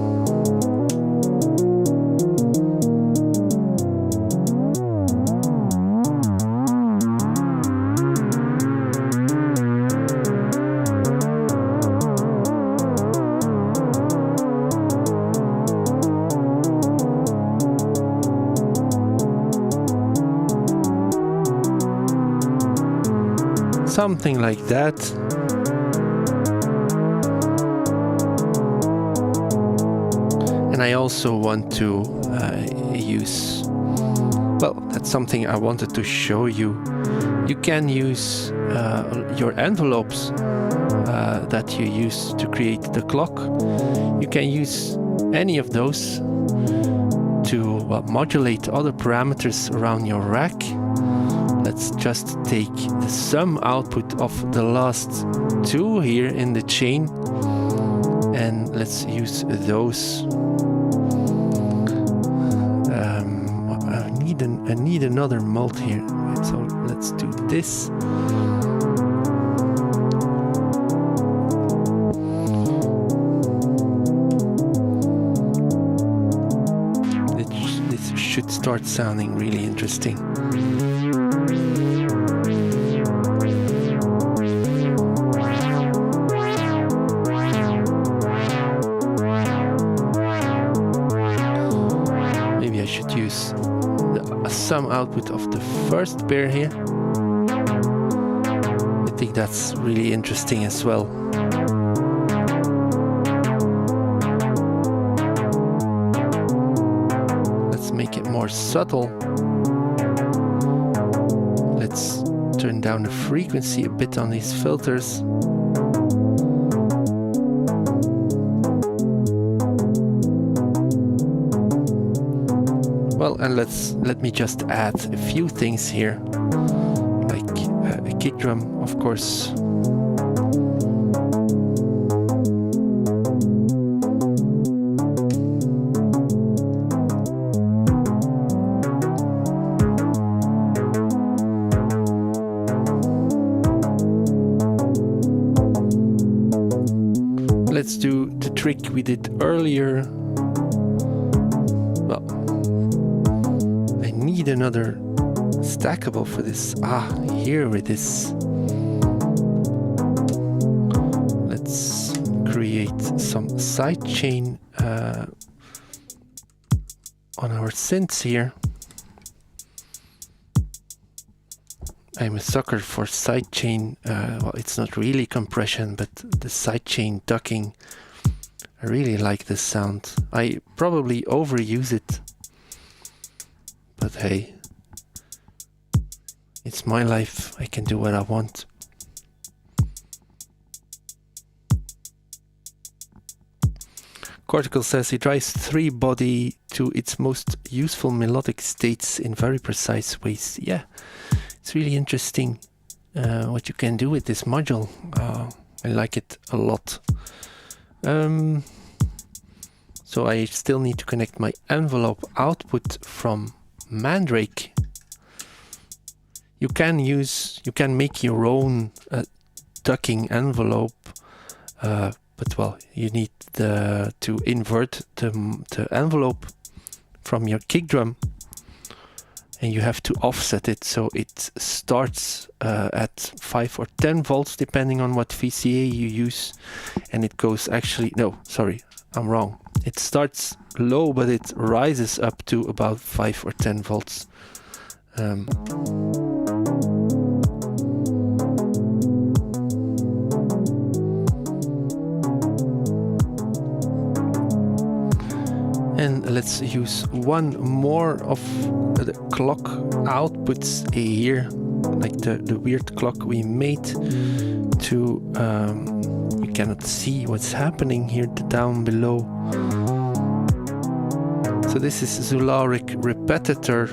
Speaker 1: Something like that. And I also want to use, well, that's something I wanted to show you. You can use your envelopes that you use to create the clock. You can use any of those to modulate other parameters around your rack. Let's just take the sum output of the last 2 here in the chain and let's use those. I need another mult here, so let's do this. This should start sounding really interesting. Some output of the first pair here. I think that's really interesting as well. more subtle. Let's turn down the frequency a bit on these filters. Well, and let me just add a few things here, like a kick drum, of course. Let's do the trick we did earlier. Well, I need another stackable for this. Ah, here it is. Let's create some sidechain on our synths here. I'm a sucker for sidechain. Well, it's not really compression, but the sidechain ducking. I really like this sound. I probably overuse it, but hey, it's my life. I can do what I want. Cortical says he drives 3-body to its most useful melodic states in very precise ways. Yeah. It's really interesting what you can do with this module. I like it a lot. So I still need to connect my envelope output from Mandrake. You can make your own ducking envelope, but well, you need to invert the envelope from your kick drum. And you have to offset it so it starts at 5 or 10 volts depending on what VCA you use, and it goes actually, no, sorry, I'm wrong. It starts low, but it rises up to about 5 or 10 volts. And let's use one more of the clock outputs here, like the weird clock we made to, you cannot see what's happening here down below. So this is Zularic repetitor.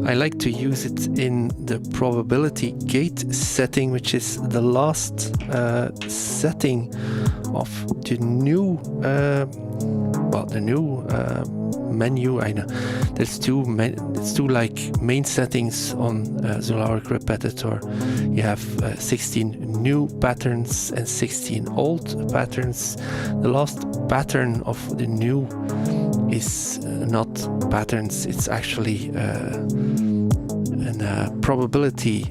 Speaker 1: I like to use it in the probability gate setting, which is the last setting of the new menu. I know there's two like main settings on Zularic repetitor. You have 16 new patterns and 16 old patterns. The last pattern of the new is not patterns, it's actually a probability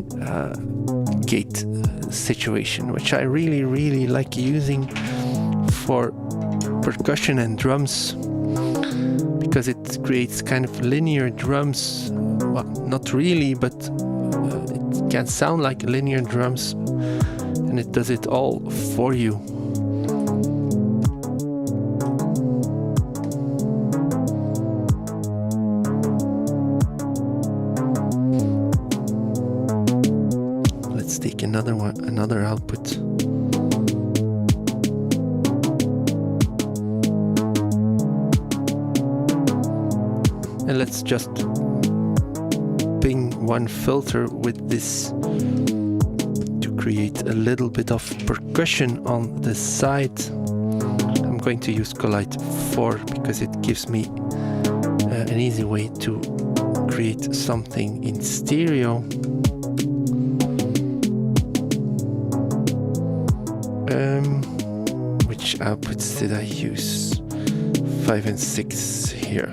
Speaker 1: gate situation, which I really like using for percussion and drums, because it creates kind of linear drums. Well, not really, but it can sound like linear drums, and it does it all for you. Let's take another output. And let's just ping one filter with this to create a little bit of percussion on the side. I'm going to use Collide 4 because it gives me an easy way to create something in stereo. Which outputs did I use? 5 and 6 here.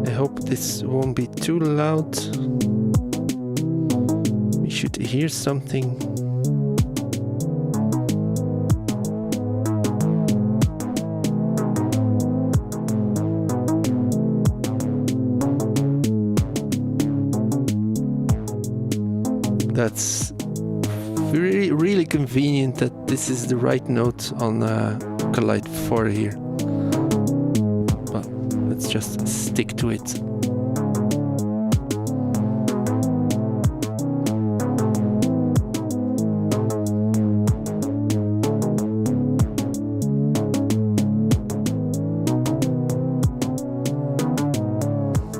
Speaker 1: I hope this won't be too loud. We should hear something. That's really convenient that this is the right note on Collide 4 here. Well, let's just stick to it.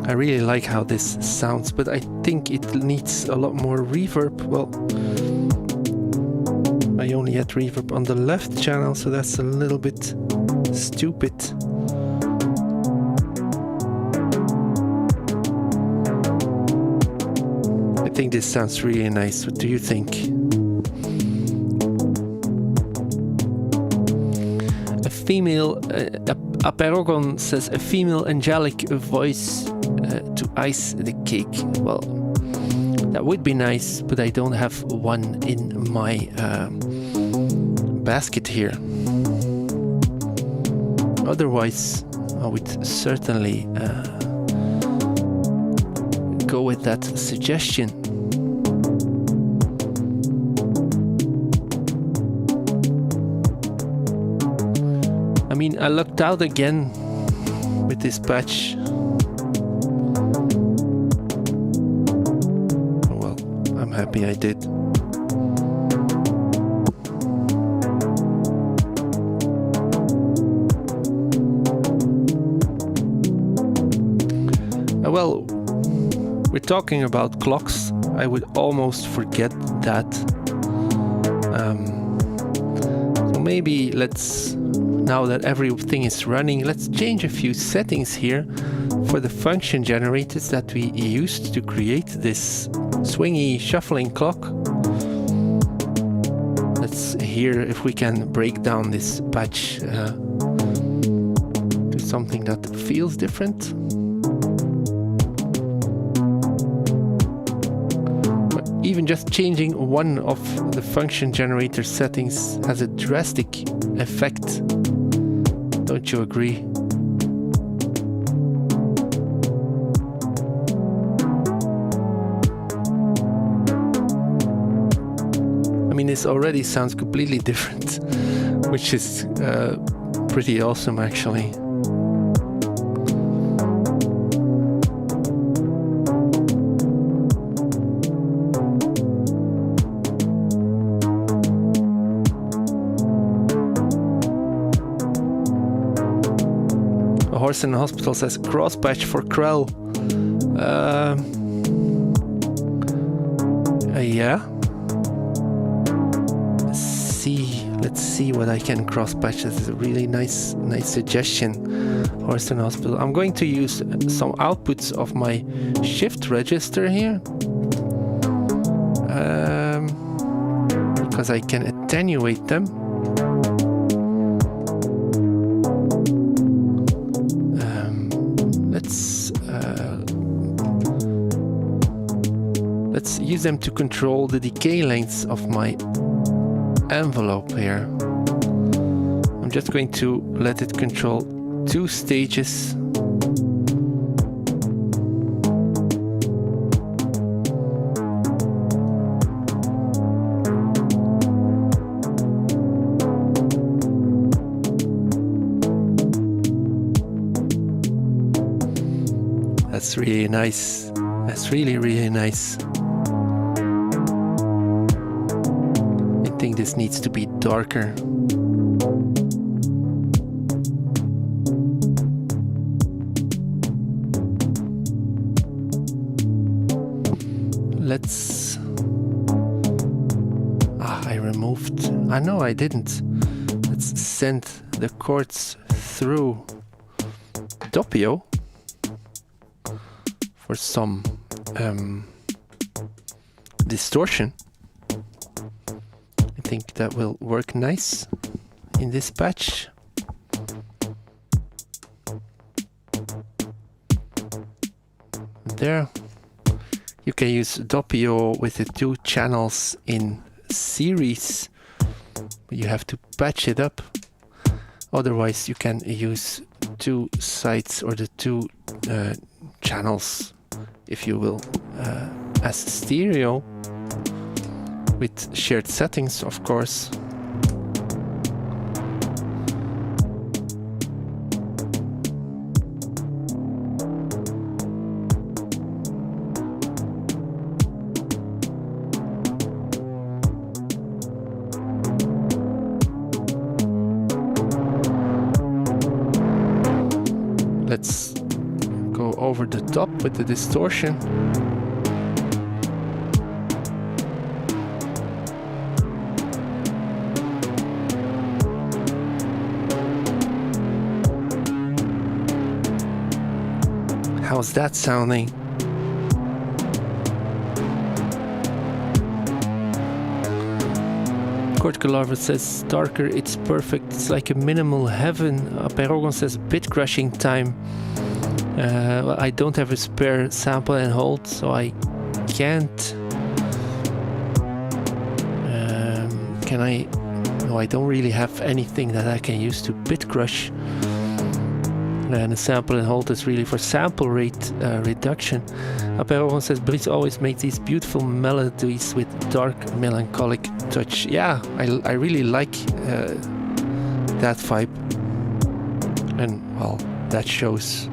Speaker 1: I really like how this sounds, but I think it needs a lot more reverb. Well, I only had reverb on the left channel, so that's a little bit stupid. I think this sounds really nice. What do you think? A female, Aperogon says, a female angelic voice to ice the cake. Well, that would be nice, but I don't have one in my basket here. Otherwise, I would certainly go with that suggestion. I mean, I lucked out again with this patch. Well, I'm happy I did. Well, we're talking about clocks. I would almost forget that. So maybe let's, now that everything is running, let's change a few settings here for the function generators that we used to create this swingy shuffling clock. Let's hear if we can break down this patch to something that feels different. Even just changing one of the function generator settings has a drastic effect. Don't you agree? I mean, this already sounds completely different, which is pretty awesome actually. Horse in the Hospital says cross patch for Krell. Yeah. Let's see what I can cross patch. This is a really nice suggestion. Horse in the Hospital. I'm going to use some outputs of my shift register here, because I can attenuate them. Let's use them to control the decay lengths of my envelope here. I'm just going to let it control 2 stages. That's really nice. That's really nice. I think this needs to be darker. Let's... I removed... no, I didn't. Let's send the chords through Doppio for some distortion. I think that will work nice in this patch. There. You can use Doppio with the 2 channels in series, but you have to patch it up. Otherwise you can use 2 sides or the 2 channels, if you will, as stereo with shared settings, of course. let's go over the top with the distortion. How's that sounding? Cortical says darker, it's perfect, it's like a minimal heaven. Perogon says bit crushing time. Well, I don't have a spare sample and hold, so I can't. Can I? No, I don't really have anything that I can use to bit crush. And the sample and hold is really for sample rate reduction. Perogon says Brice always makes these beautiful melodies with dark melancholic touch. Yeah, I really like that vibe, and well, that shows.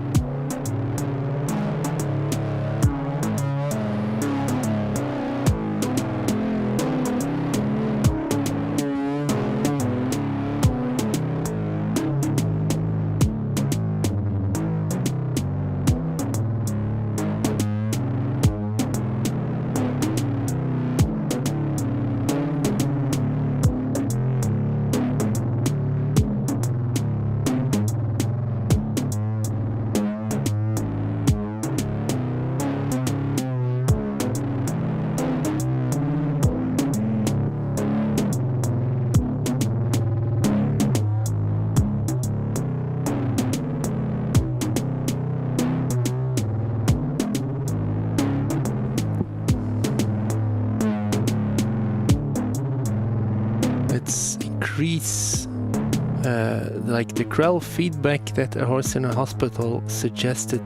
Speaker 1: Increase like the grell feedback that A Horse in a Hospital suggested.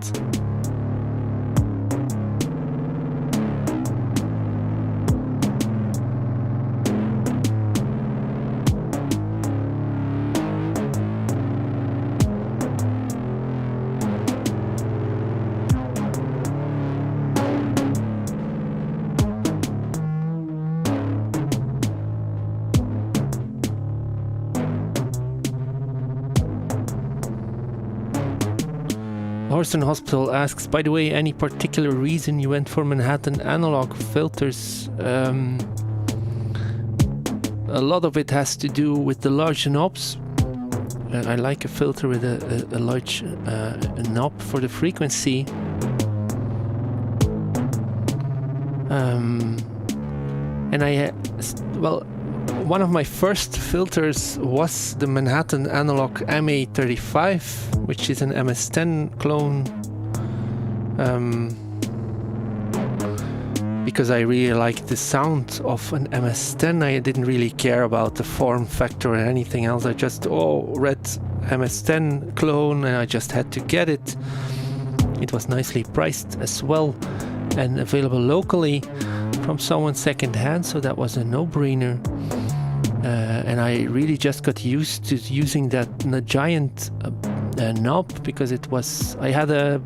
Speaker 1: Horton Hospital asks, by the way, any particular reason you went for Manhattan analog filters? A lot of it has to do with the large knobs. I like a filter with a large knob for the frequency. And well, one of my first filters was the Manhattan Analog MA35, which is an MS-10 clone, because I really liked the sound of an MS-10. I didn't really care about the form factor or anything else. I just read MS-10 clone and I just had to get it. It was nicely priced as well and available locally from someone secondhand, so that was a no-brainer. And I really just got used to using that giant knob, because I had a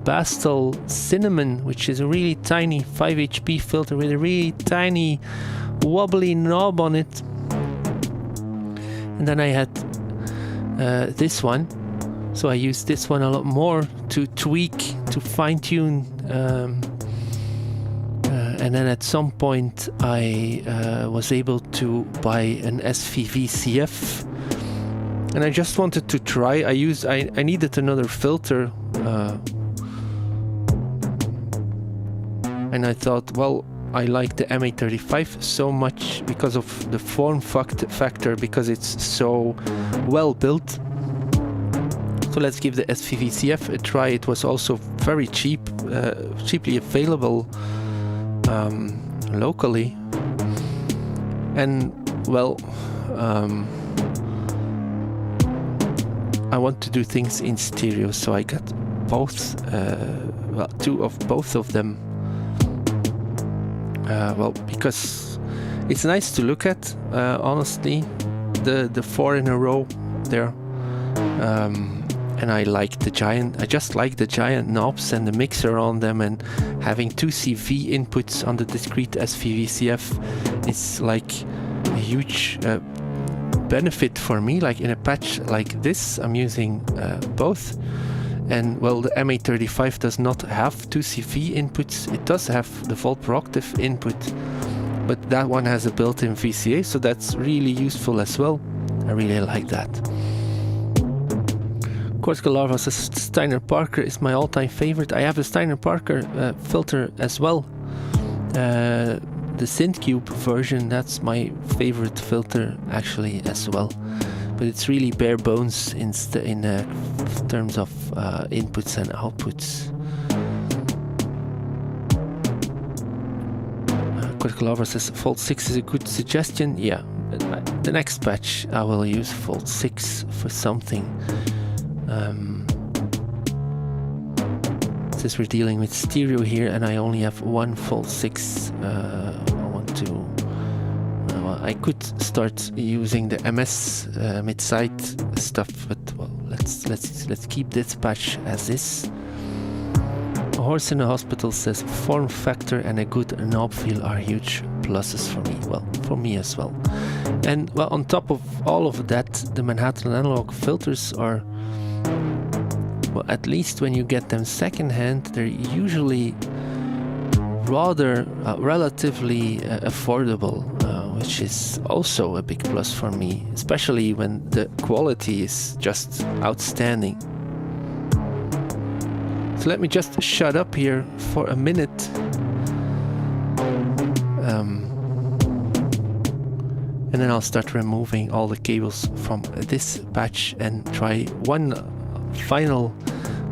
Speaker 1: Bastel Cinnamon, which is a really tiny 5 HP filter with a really tiny wobbly knob on it. And then I had this one, so I used this one a lot more to tweak, to fine-tune. And then at some point I was able to buy an SVVCF, and I just wanted to try. I needed another filter, and I thought, well, I like the MA35 so much because of the form factor, because it's so well built. So let's give the SVVCF a try. It was also very cheap, cheaply available locally, and well, I want to do things in stereo, so I got both, two of both of them. Well, because it's nice to look at, honestly, the 4 in a row there. And I just like the giant knobs and the mixer on them, and having 2 CV inputs on the discrete SVVCF is like a huge benefit for me. Like in a patch like this, I'm using both, And well, the MA35 does not have 2CV inputs. It does have the Volt per octave input, but that one has a built-in VCA, so that's really useful as well. I really like that. Cortical Larva says Steiner Parker is my all-time favorite. I have a Steiner Parker filter as well. The Synthcube version, that's my favorite filter actually as well. But it's really bare bones in terms of inputs and outputs. Cortical Larva says Volt 6 is a good suggestion. Yeah, the next patch I will use Volt 6 for something. Since we're dealing with stereo here and I only have one Volt 6, I could start using the MS mid-side stuff, but well, let's keep this patch as is. A Horse in a Hospital says form factor and a good knob feel are huge pluses for me. Well, for me as well. And well, on top of all of that, the Manhattan analog filters are, well, at least when you get them secondhand, they're usually rather relatively affordable, which is also a big plus for me, especially when the quality is just outstanding. So let me just shut up here for a minute. And then I'll start removing all the cables from this patch and try one final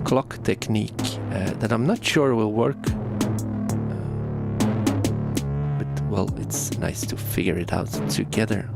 Speaker 1: clock technique that I'm not sure will work. But well, it's nice to figure it out together.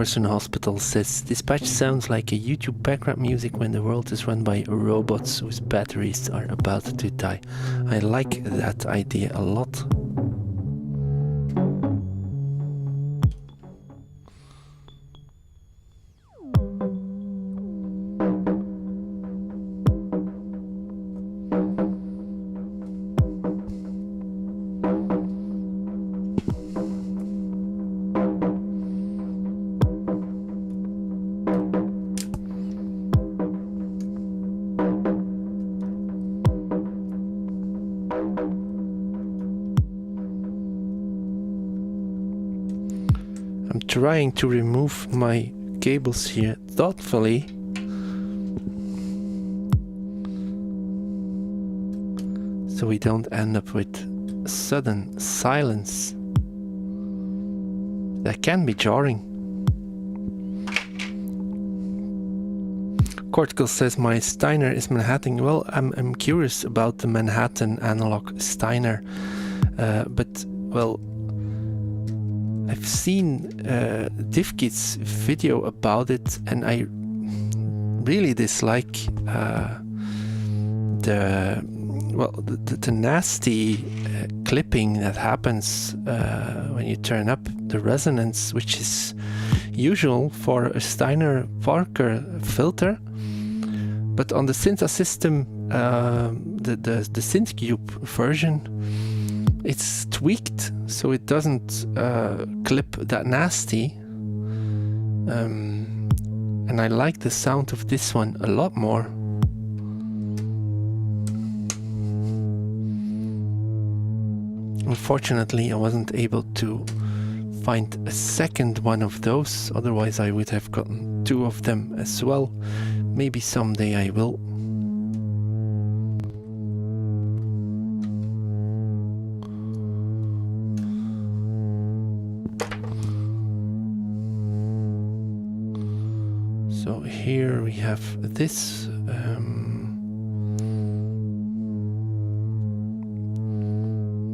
Speaker 1: Horse in Hospital says, this patch sounds like a YouTube background music when the world is run by robots whose batteries are about to die. I like that idea a lot. Trying to remove my cables here thoughtfully. So we don't end up with sudden silence. That can be jarring. Cortical says my Steiner is Manhattan. Well, I'm curious about the Manhattan analog Steiner, but well, I've seen Divkit's video about it, and I really dislike the nasty clipping that happens when you turn up the resonance, which is usual for a Steiner Parker filter. But on the Synth system, the Synthcube version, it's tweaked so it doesn't clip that nasty. And I like the sound of this one a lot more. Unfortunately, I wasn't able to find a second one of those, otherwise I would have gotten two of them as well. Maybe someday I will. So here we have this.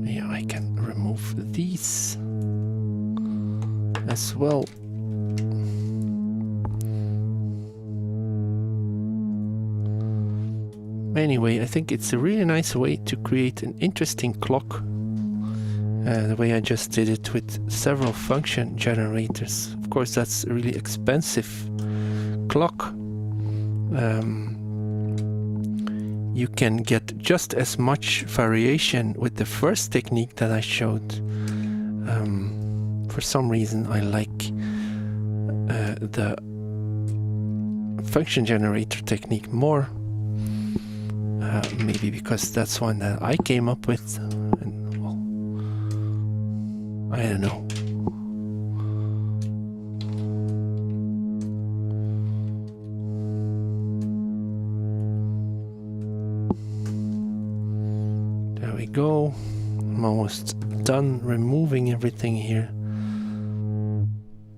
Speaker 1: Yeah, I can remove these as well. Anyway, I think it's a really nice way to create an interesting clock. The way I just did it with several function generators. Of course, that's a really expensive clock. You can get just as much variation with the first technique that I showed. For some reason I like the function generator technique more. Maybe because that's one that I came up with. And, well, I don't know. There we go. I'm almost done removing everything here.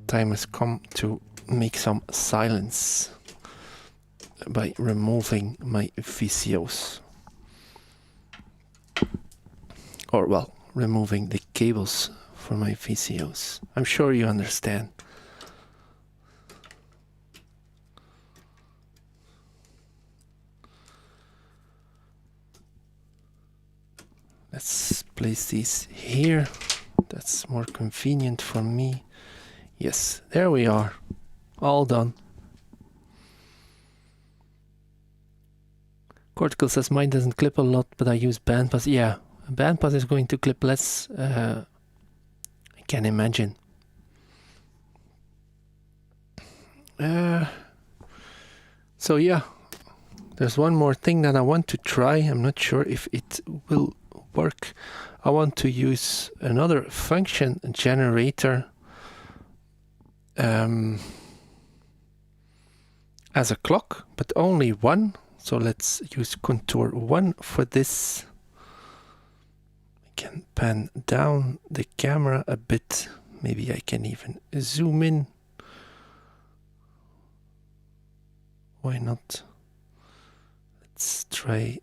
Speaker 1: Time has come to make some silence by removing my VCOs. Or, well, removing the cables for my VCOs. I'm sure you understand. Let's place these here. That's more convenient for me. Yes, there we are. All done. Cortical says mine doesn't clip a lot, but I use bandpass. Yeah, bandpass is going to clip less. I can imagine. So yeah, there's one more thing that I want to try. I'm not sure if it will work. I want to use another function generator as a clock, but only one. So let's use contour 1 for this. I can pan down the camera a bit. Maybe I can even zoom in. Why not? Let's try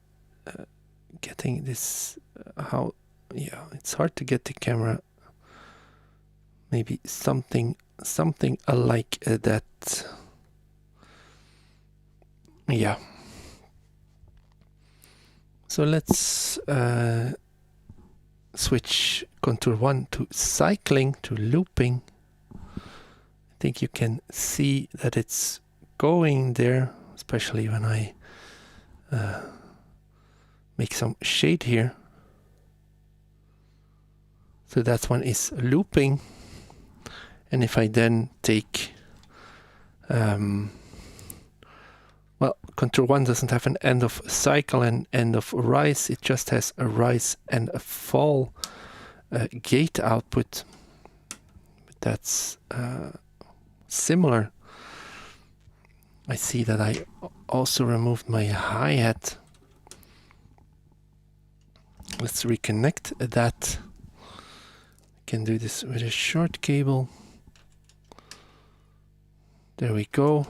Speaker 1: getting this. Yeah, it's hard to get the camera. Maybe something like that. Yeah. So let's switch contour 1 to cycling, to looping. I think you can see that it's going there, especially when I make some shade here. So that one is looping. And if I then take well, contour 1 doesn't have an end of cycle and end of rise. It just has a rise and a fall gate output. But that's similar. I see that I also removed my hi-hat. Let's reconnect that. I can do this with a short cable. There we go.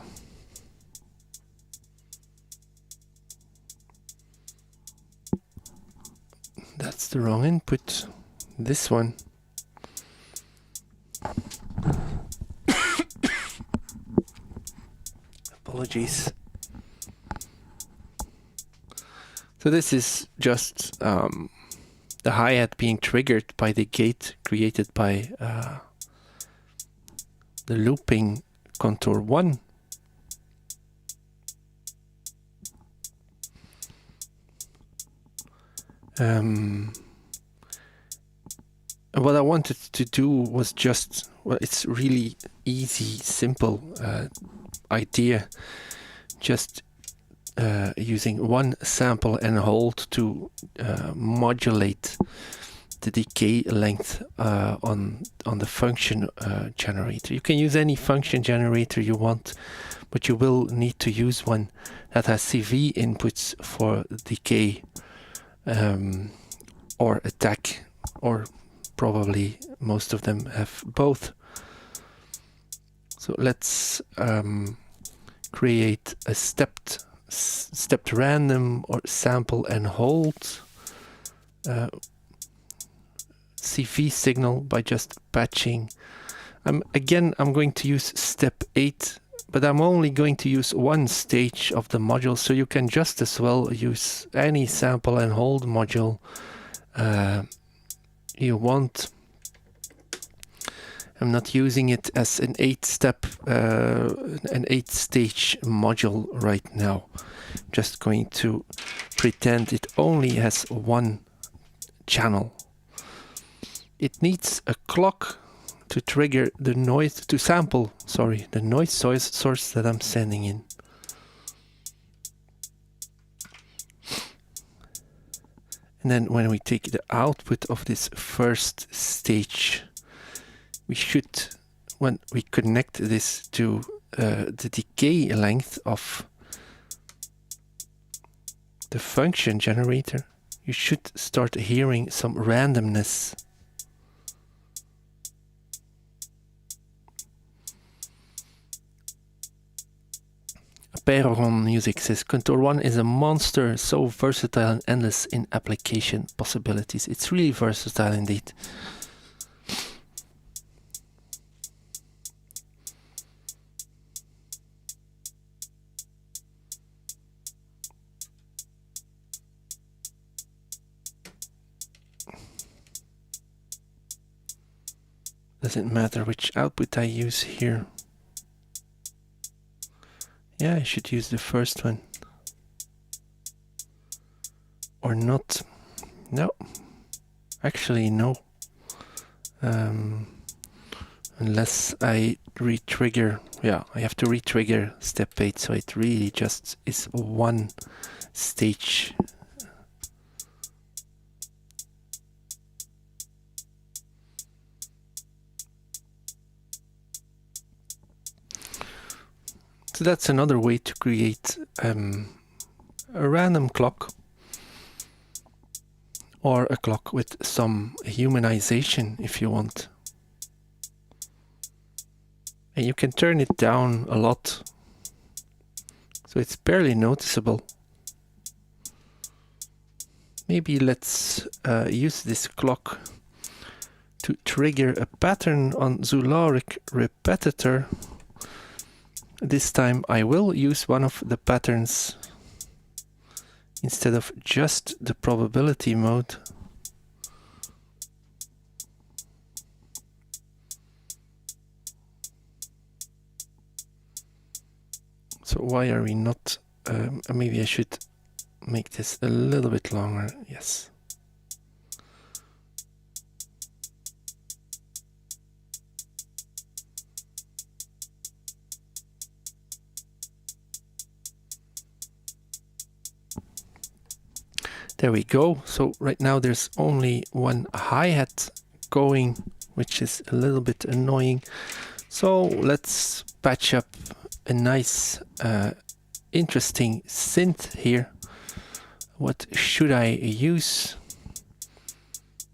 Speaker 1: That's the wrong input. This one. Apologies. So this is just the hi-hat being triggered by the gate created by the looping contour 1. what I wanted to do was just, well, it's really easy, simple idea. Just using one sample and hold to modulate the decay length on the function generator. You can use any function generator you want, but you will need to use one that has CV inputs for decay or attack, or probably most of them have both. So let's create a stepped random or sample and hold CV signal by just patching. I'm going to use step 8, but I'm only going to use one stage of the module, so you can just as well use any sample and hold module you want. I'm not using it as an 8-step, an 8-stage module right now. I'm just going to pretend it only has one channel. It needs a clock to trigger the noise, to sample, sorry, the noise source that I'm sending in. And then when we take the output of this first stage, we should, when we connect this to the decay length of the function generator, you should start hearing some randomness. Peron Music says, Contour 1 is a monster, so versatile and endless in application possibilities. It's really versatile indeed. Doesn't matter which output I use here. Yeah, I should use the first one. Or not. No. Actually, no. Unless I re-trigger. Yeah, I have to re-trigger step 8, so it really just is one stage. So that's another way to create a random clock, or a clock with some humanization if you want. And you can turn it down a lot, so it's barely noticeable. Maybe let's use this clock to trigger a pattern on Zularic repetitor. This time I will use one of the patterns instead of just the probability mode. So why are we not, maybe I should make this a little bit longer, yes. There we go. So right now there's only one hi-hat going, which is a little bit annoying. So let's patch up a nice, interesting synth here. What should I use?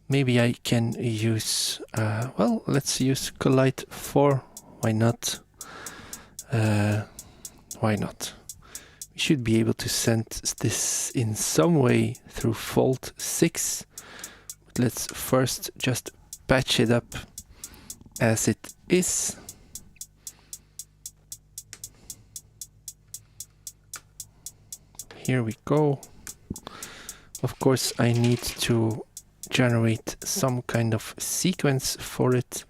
Speaker 1: Maybe I can use, well, let's use Collide 4. Why not? Why not? We should be able to send this in some way through fault 6. But let's first just patch it up as it is. Here we go. Of course, I need to generate some kind of sequence for it.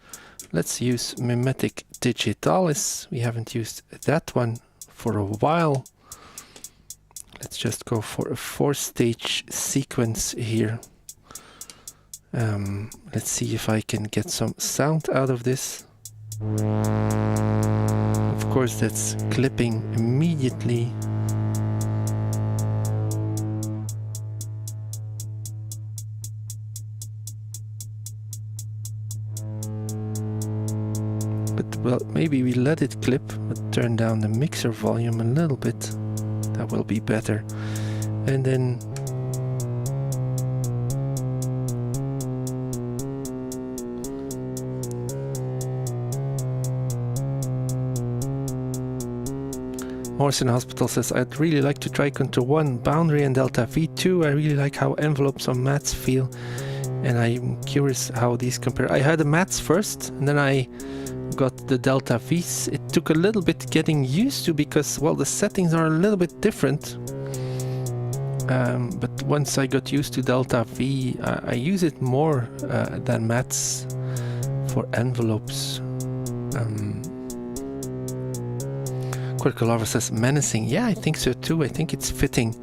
Speaker 1: Let's use Mimetic Digitalis. We haven't used that one for a while. Let's just go for a 4-stage sequence here. Let's see if I can get some sound out of this. Of course, that's clipping immediately. But well, maybe we let it clip, but turn down the mixer volume a little bit. That will be better. And then Horse in Hospital says, I'd really like to try Contour 1, Boundary and Delta V2. I really like how envelopes on mats feel, and I'm curious how these compare. I had the mats first, and then I got the Delta V's. It took a little bit getting used to because, well, the settings are a little bit different. But once I got used to Delta V, I use it more than mats for envelopes. Quirky Lover says menacing. Yeah, I think so too. I think it's fitting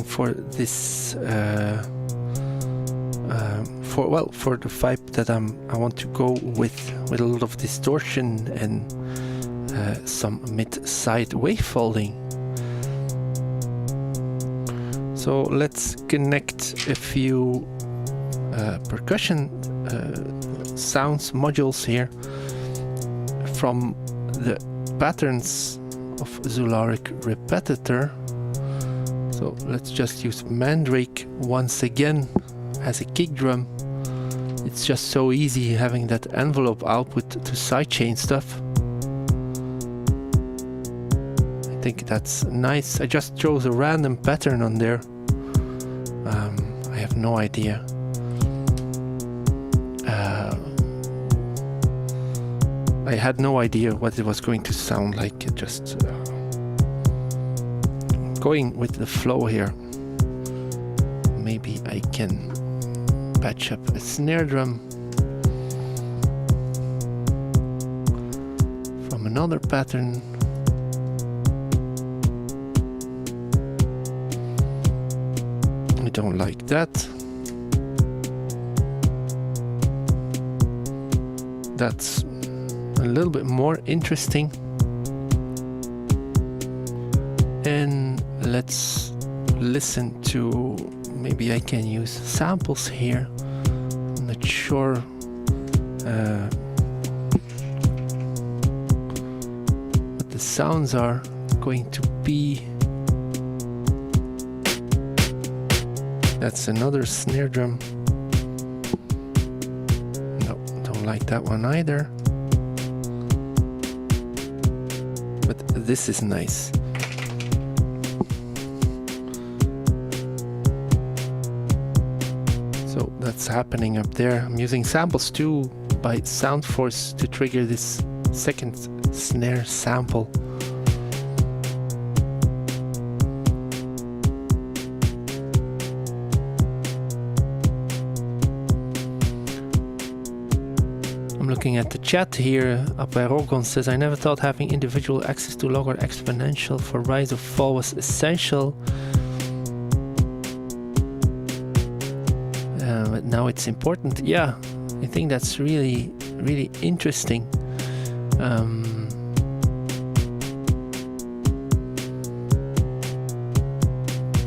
Speaker 1: for this for the vibe that I want to go with a lot of distortion and some mid-side wave folding. So let's connect a few percussion sounds modules here from the patterns of Zularic Repetitor. So let's just use Mandrake once again as a kick drum. It's just so easy having that envelope output to sidechain stuff. I think that's nice. I just chose a random pattern on there. I have no idea. I had no idea what it was going to sound like. Just going with the flow here. Maybe I can patch up a snare drum from another pattern. I don't like that. That's a little bit more interesting. And let's listen to, maybe I can use samples here. I'm not sure what the sounds are going to be. That's another snare drum. No, don't like that one either. But this is nice. So that's happening up there. I'm using samples too by Soundforce to trigger this second snare sample. Looking at the chat here, Aperogon says, I never thought having individual access to log or exponential for rise or fall was essential. But now it's important. Yeah, I think that's really, really interesting.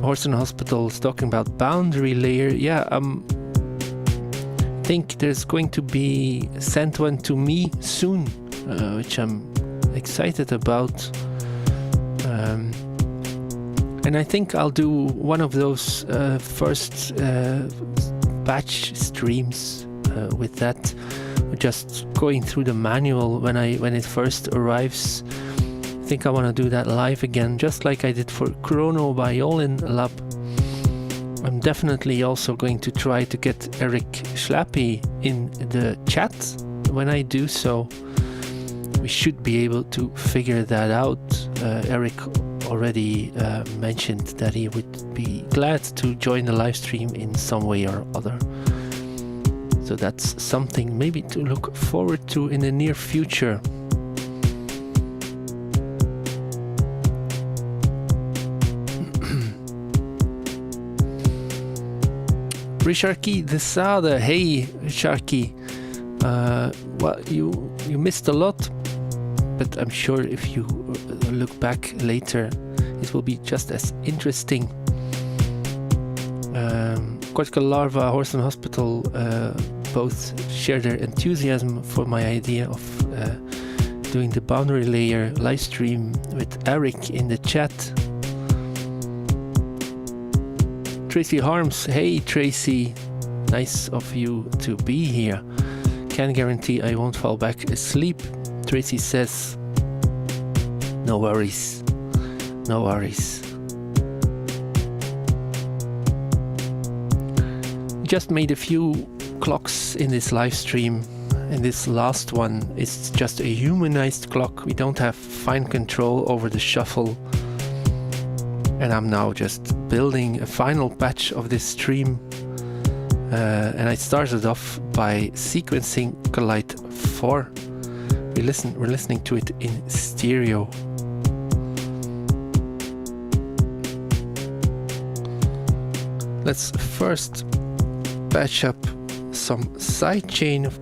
Speaker 1: Horse in Hospital is talking about boundary layer. Yeah, I think there's going to be sent one to me soon, which I'm excited about. And I think I'll do one of those first batch streams with that, just going through the manual when it first arrives. I think I want to do that live again, just like I did for Chrono by Olin Lab. I'm definitely also going to try to get Eric Schlappy in the chat. When I do so, we should be able to figure that out. Eric already mentioned that he would be glad to join the live stream in some way or other. So that's something maybe to look forward to in the near future. Risharki Desada. Hey, Risharki. Well, you missed a lot, but I'm sure if you look back later, it will be just as interesting. Cortical Larva, Horseman Hospital both share their enthusiasm for my idea of doing the boundary layer live stream with Eric in the chat. Tracy Harms, hey Tracy, nice of you to be here. Can guarantee I won't fall back asleep. Tracy says, no worries, no worries. Just made a few clocks in this live stream, and this last one is just a humanized clock. We don't have fine control over the shuffle, and I'm now just building a final patch of this stream. And I started off by sequencing Collide 4. We're listening to it in stereo. Let's first patch up some sidechain. Of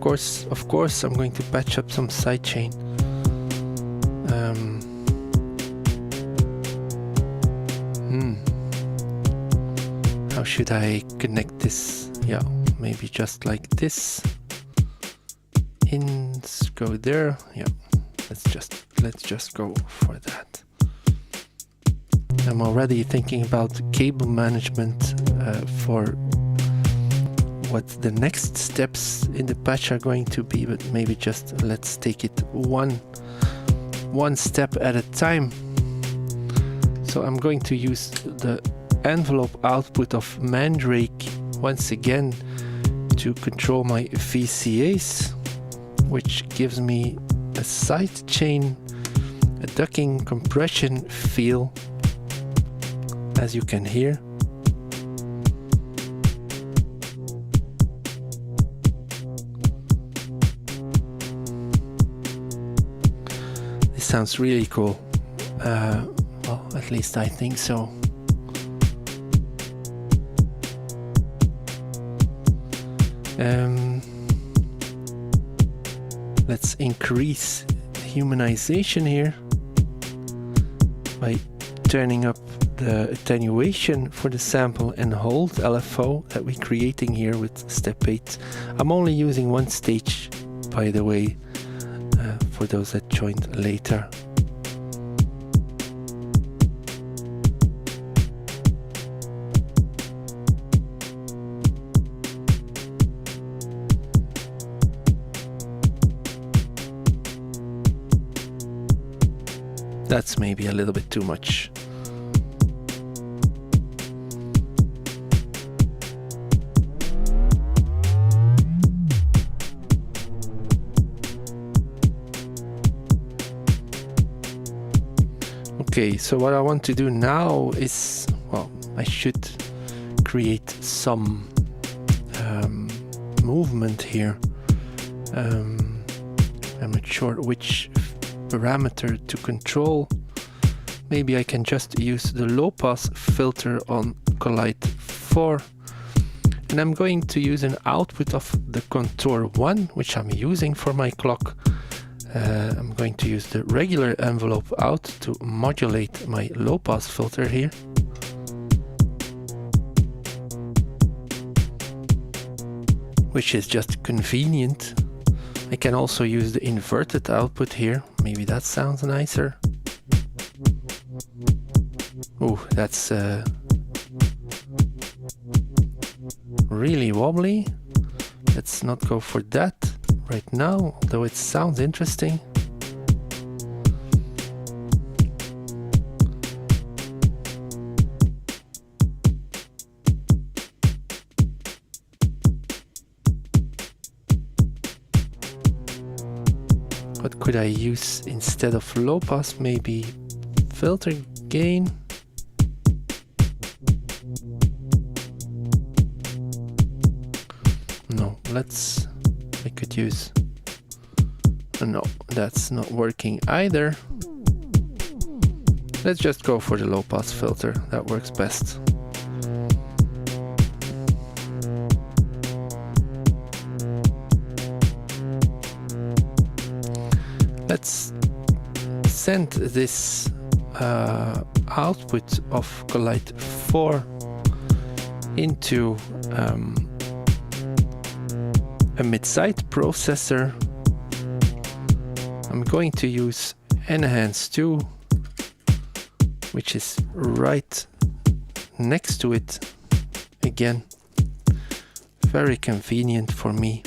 Speaker 1: course, I'm going to patch up some sidechain. How should I connect this? Yeah, maybe just like this. Ins go there. Yeah, let's just go for that. I'm already thinking about cable management for what the next steps in the patch are going to be, but maybe just let's take it one step at a time. So I'm going to use the envelope output of Mandrake once again to control my VCAs, which gives me a side chain, a ducking compression feel, as you can hear. This sounds really cool. Well, at least I think so. Let's increase humanization here by turning up the attenuation for the sample and hold LFO that we're creating here with step 8. I'm only using one stage, by the way, for those that joined later. That's maybe a little bit too much. Okay, so what I want to do now is, well, I should create some movement here. I'm not sure which parameter to control. Maybe I can just use the low pass filter on Collide 4, and I'm going to use an output of the contour 1, which I'm using for my clock. I'm going to use the regular envelope out to modulate my low pass filter here. Which is just convenient. I can also use the inverted output here. Maybe that sounds nicer. Oh, that's really wobbly. Let's not go for that right now, though it sounds interesting. What could I use instead of low pass? Maybe filter gain. No, I could use, no, that's not working either. Let's just go for the low pass filter, that works best. let's send this output of Collide 4 into a mid-side processor. I'm going to use Enhance 2, which is right next to it. Again, very convenient for me.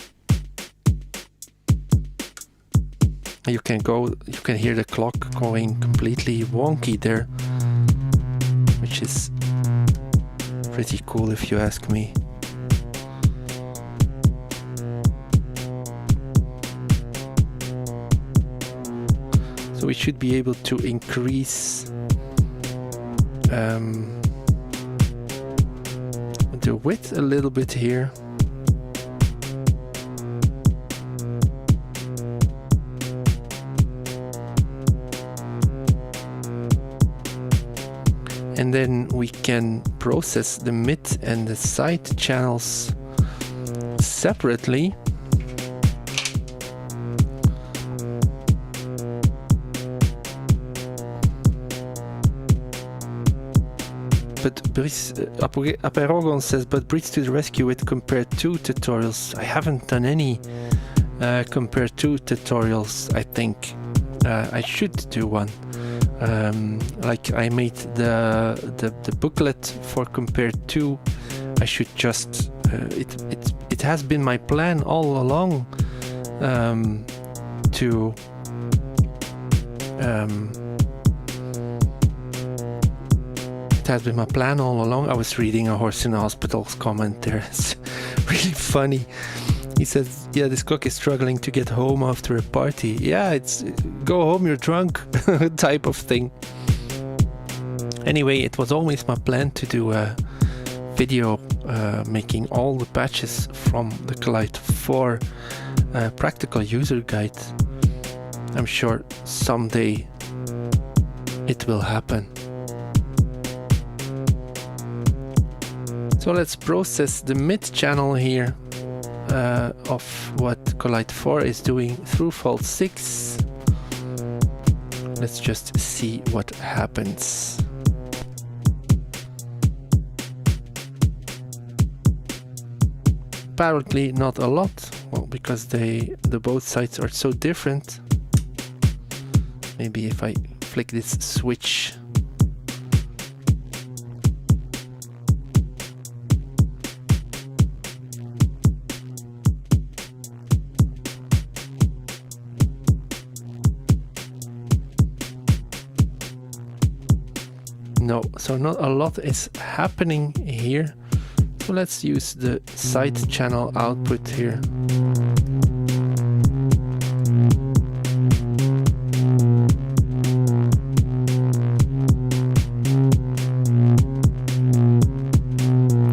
Speaker 1: You can hear the clock going completely wonky there, which is pretty cool if you ask me. So we should be able to increase the width a little bit here. And then we can process the mid and the side channels separately. But Brice, Aperogon says, but Brice to the rescue with Compare 2 tutorials. I haven't done any Compare 2 tutorials, I think. I should do one. Like I made the booklet for Compare 2. I should just it has been my plan all along to it has been my plan all along. I was reading a Horse in the Hospital's comment there. It's really funny. He says, yeah, this cook is struggling to get home after a party. Yeah, it's go home, you're drunk type of thing. Anyway, it was always my plan to do a video making all the patches from the Collide 4 practical user guide. I'm sure someday it will happen. So let's process the mid channel here of what Collide 4 is doing through fault 6. Let's just see what happens. Apparently not a lot, well, because the both sides are so different. Maybe if I flick this switch. No, so not a lot is happening here. So let's use the side channel output here.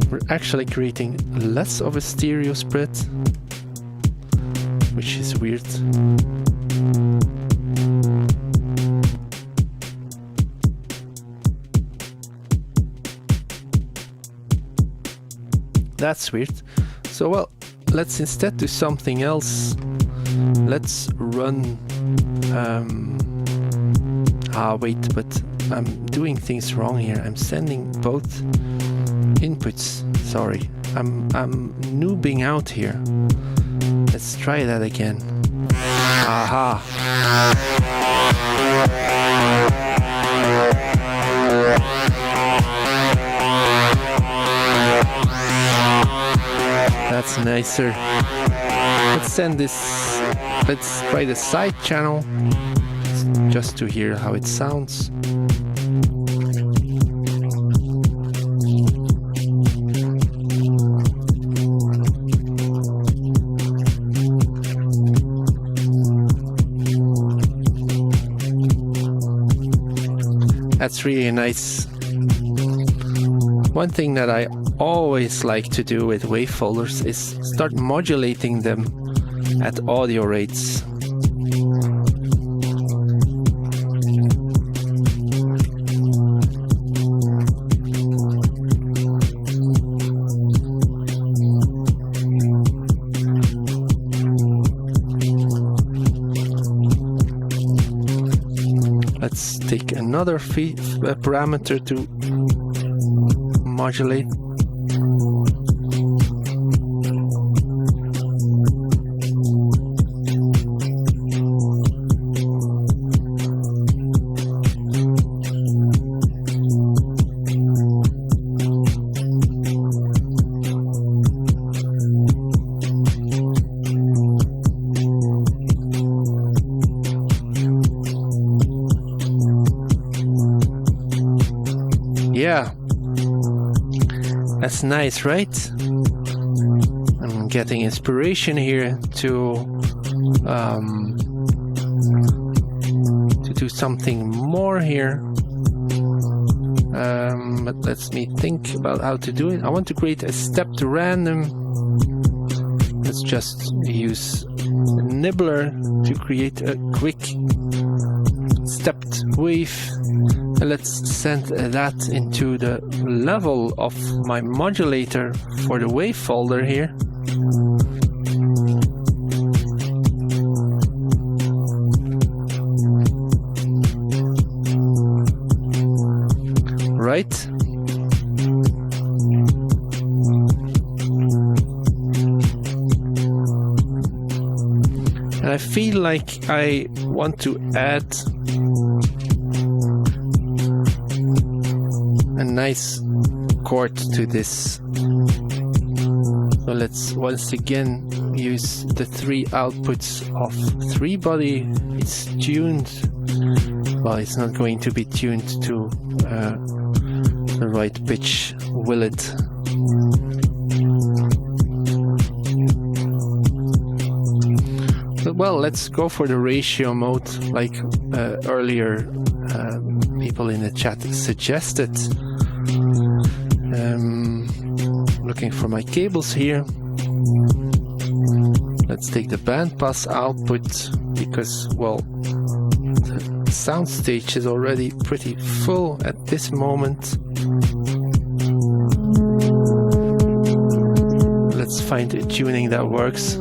Speaker 1: We're actually creating less of a stereo spread, which is weird. That's weird. So well, let's instead do something else. Let's run wait, but I'm doing things wrong here. I'm sending both inputs. Sorry, I'm noobing out here. Let's try that again. Aha. That's nicer. Let's send this. Let's try the side channel just to hear how it sounds. That's really nice. One thing that I always like to do with wave folders is start modulating them at audio rates. Let's take another parameter to modulate. Yeah, that's nice, right? I'm getting inspiration here to do something more here. But let me think about how to do it. I want to create a stepped random. Let's just use Nibbler to create a quick stepped wave. Let's send that into the level of my modulator for the wave folder here. Right. And I feel like I want to add a nice chord to this. So let's once again use the three outputs of 3-body. It's tuned. Well, it's not going to be tuned to the right pitch, will it? But well, let's go for the ratio mode, like earlier people in the chat suggested. Looking for my cables here. Let's take the bandpass output because, well, the sound stage is already pretty full at this moment. Let's find a tuning that works.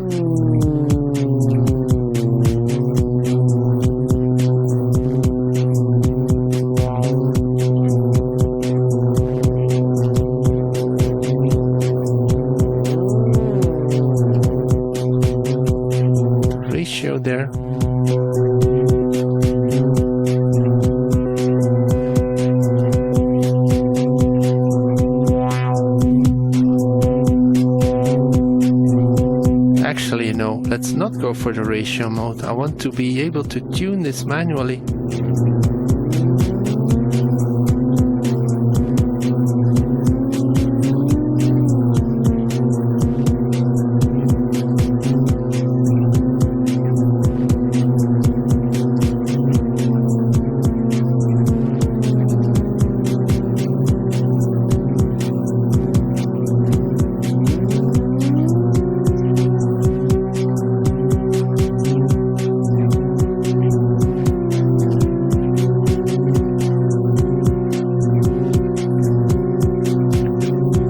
Speaker 1: Ratio there. Actually, no, let's not go for the ratio mode. I want to be able to tune this manually.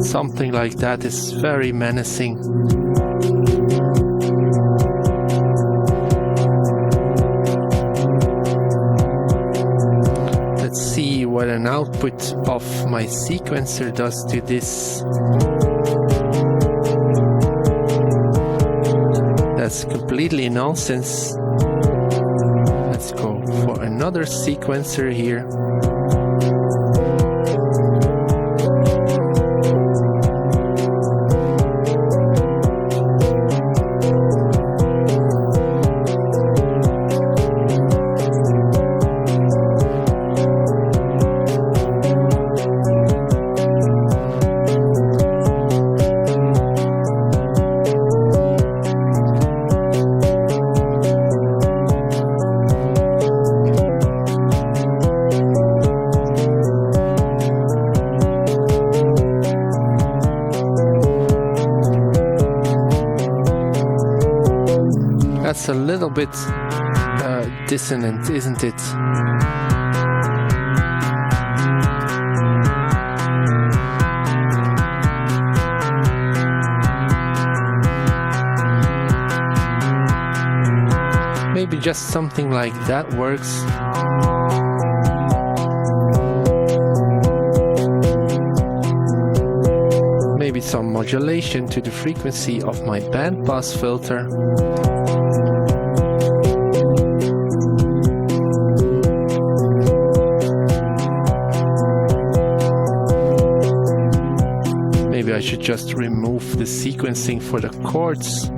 Speaker 1: Something like that is very menacing. Let's see what an output of my sequencer does to this. That's completely nonsense. Let's go for another sequencer here. That's a little bit dissonant, isn't it? Maybe just something like that works. maybe some modulation to the frequency of my bandpass filter. Maybe I should just remove the sequencing for the chords.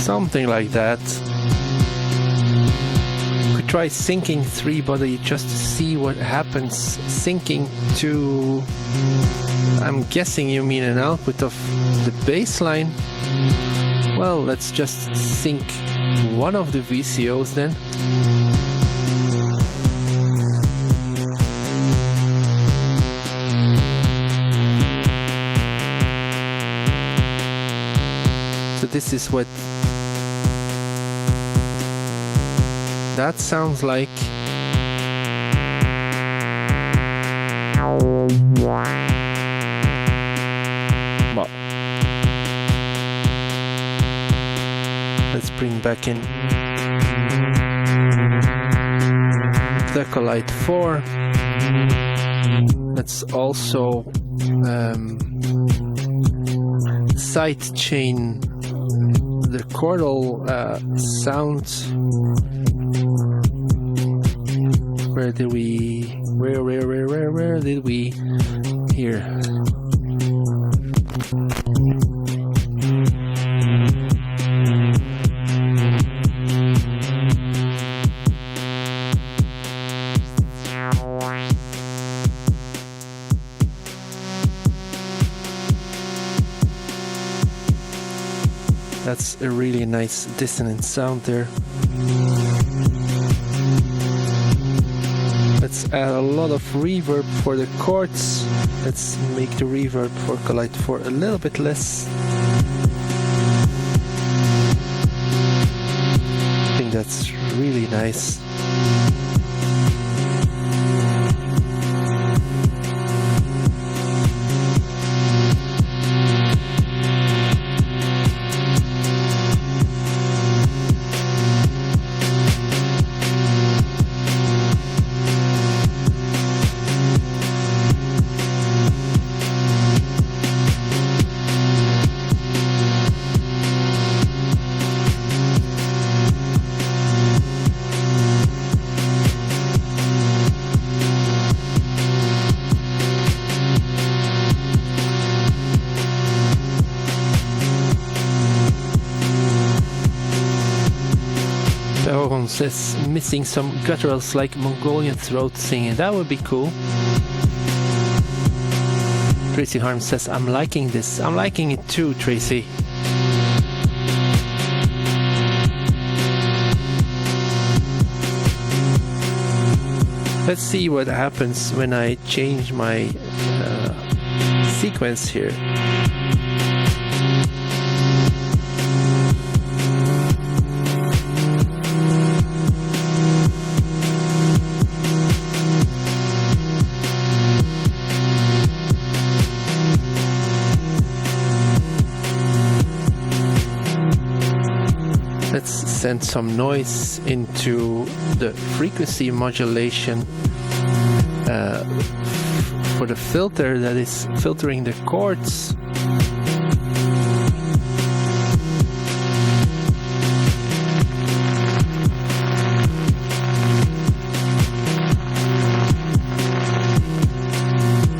Speaker 1: Something like that. Could try syncing 3-body just to see what happens. Syncing to, I'm guessing you mean an output of the bass line. Well, let's just sync one of the VCOs then. So this is what that sounds like. Well, let's bring back in the Collide 4. Let's also sidechain the chordal sound. Where did we? Where did we? Here. That's a really nice dissonant sound there. Let's add a lot of reverb for the chords. Let's make the reverb for Collide 4 a little bit less. I think that's really nice. Says missing some gutturals like Mongolian throat singing. That would be cool. Tracy Harm says, I'm liking this. I'm liking it too, Tracy. Let's see what happens when I change my sequence here. Let's send some noise into the frequency modulation for the filter that is filtering the chords.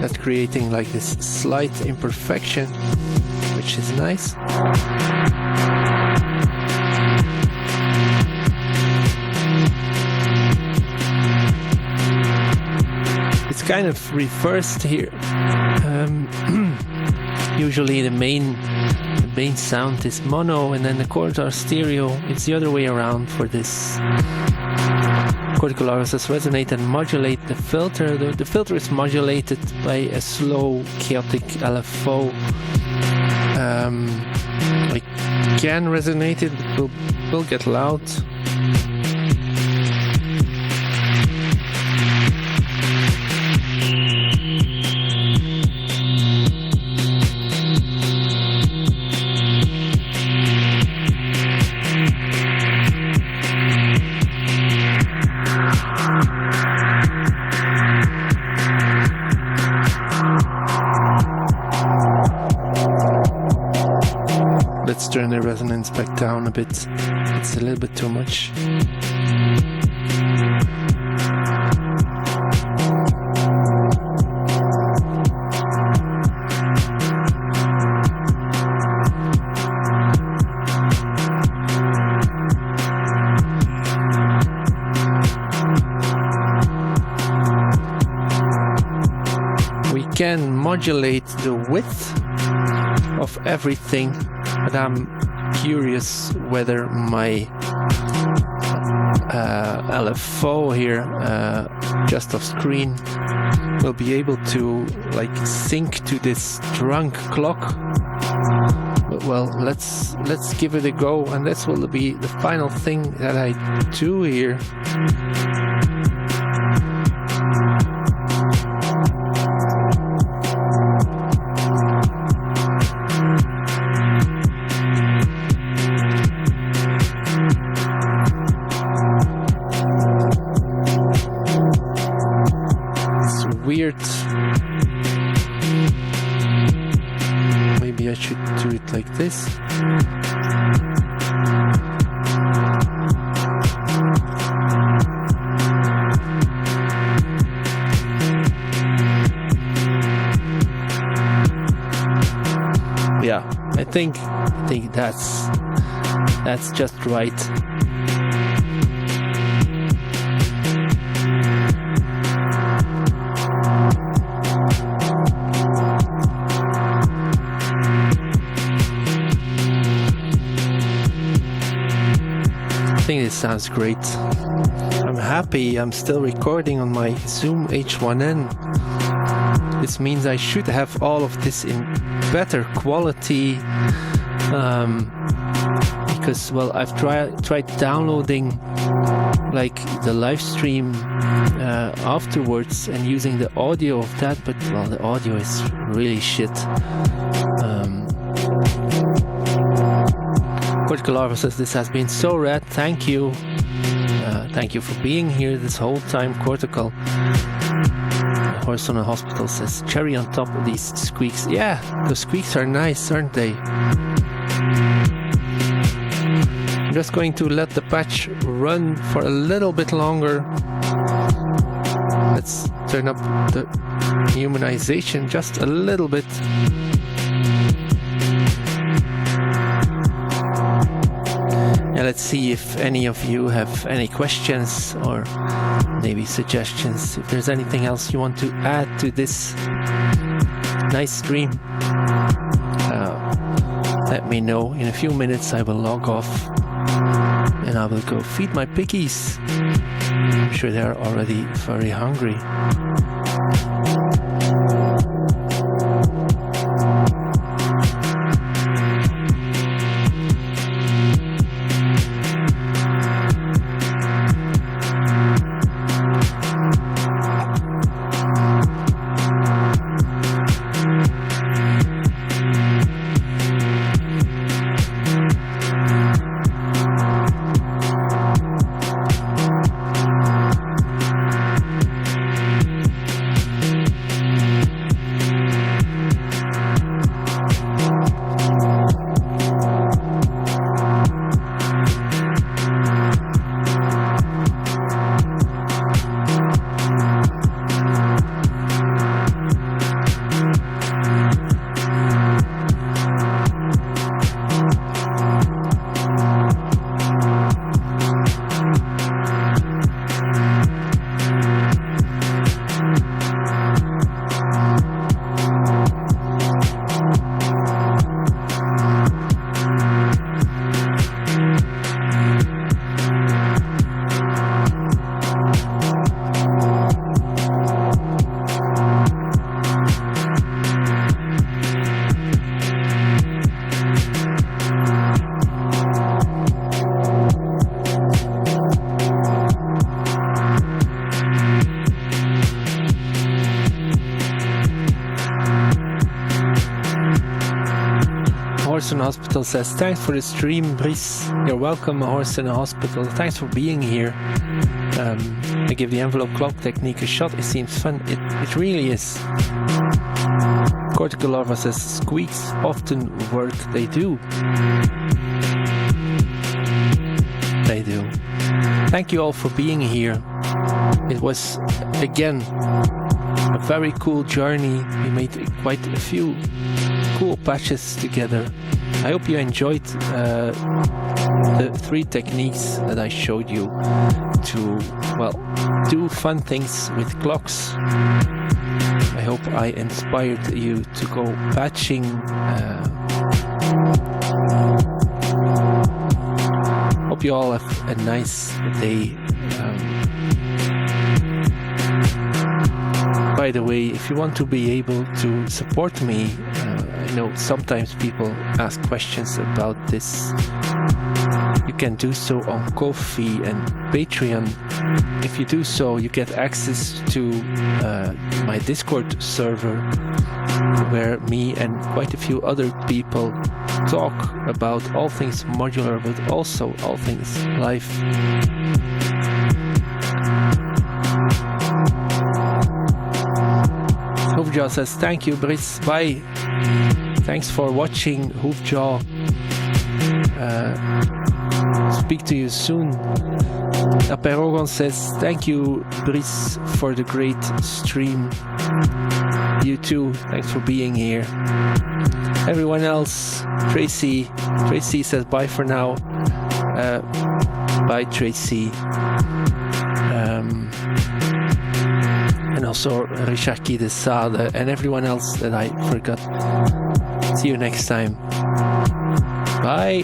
Speaker 1: That's creating like this slight imperfection, which is nice. Kind of reversed here. Usually the main sound is mono and then the chords are stereo. It's the other way around for this. Cortical RSS resonate and modulate the filter. The filter is modulated by a slow chaotic LFO. I can resonate it, but will get loud. turn the resonance back down a bit. It's a little bit too much. Can modulate the width of everything, but I'm curious whether my LFO here just off screen will be able to like sync to this drunk clock. But well, let's give it a go, and this will be the final thing that I do here. Weird. Maybe I should do it like this. Yeah, I think that's just right. I think this sounds great. I'm happy I'm still recording on my Zoom H1N. This means I should have all of this in better quality, because well, I've tried downloading like the live stream afterwards and using the audio of that, but well, the audio is really shit. Cortical Larva says this has been so rad. Thank you. Thank you for being here this whole time, Cortical. Horse on a Hospital says cherry on top of these squeaks. Yeah, the squeaks are nice, aren't they? I'm just going to let the patch run for a little bit longer. Let's turn up the humanization just a little bit. And let's see if any of you have any questions or maybe suggestions. If there's anything else you want to add to this nice stream, let me know. In a few minutes I will log off and I will go feed my piggies. I'm sure they're already very hungry. Horse in a Hospital says, thanks for the stream, Brice. You're welcome, Horse in a Hospital. Thanks for being here. I give the envelope clock technique a shot. It seems fun. It really is. Cortical Larva says squeaks often work. They do. They do. Thank you all for being here. It was again a very cool journey. We made quite a few cool patches together. I hope you enjoyed the 3 techniques that I showed you to, well, do fun things with clocks. I hope I inspired you to go patching. Hope you all have a nice day. By the way, if you want to be able to support me, I know sometimes people ask questions about this. You can do so on Ko-fi and Patreon. If you do so, you get access to my Discord server, where me and quite a few other people talk about all things modular, but also all things live. Hoofjaw says, thank you, Brice. Bye. Thanks for watching, Hoofjaw. Speak to you soon. Aperogon says, thank you, Brice, for the great stream. You too. Thanks for being here. Everyone else, Tracy says bye for now. Bye, Tracy. And also Rishaki de Sade and everyone else that I forgot. See you next time. Bye.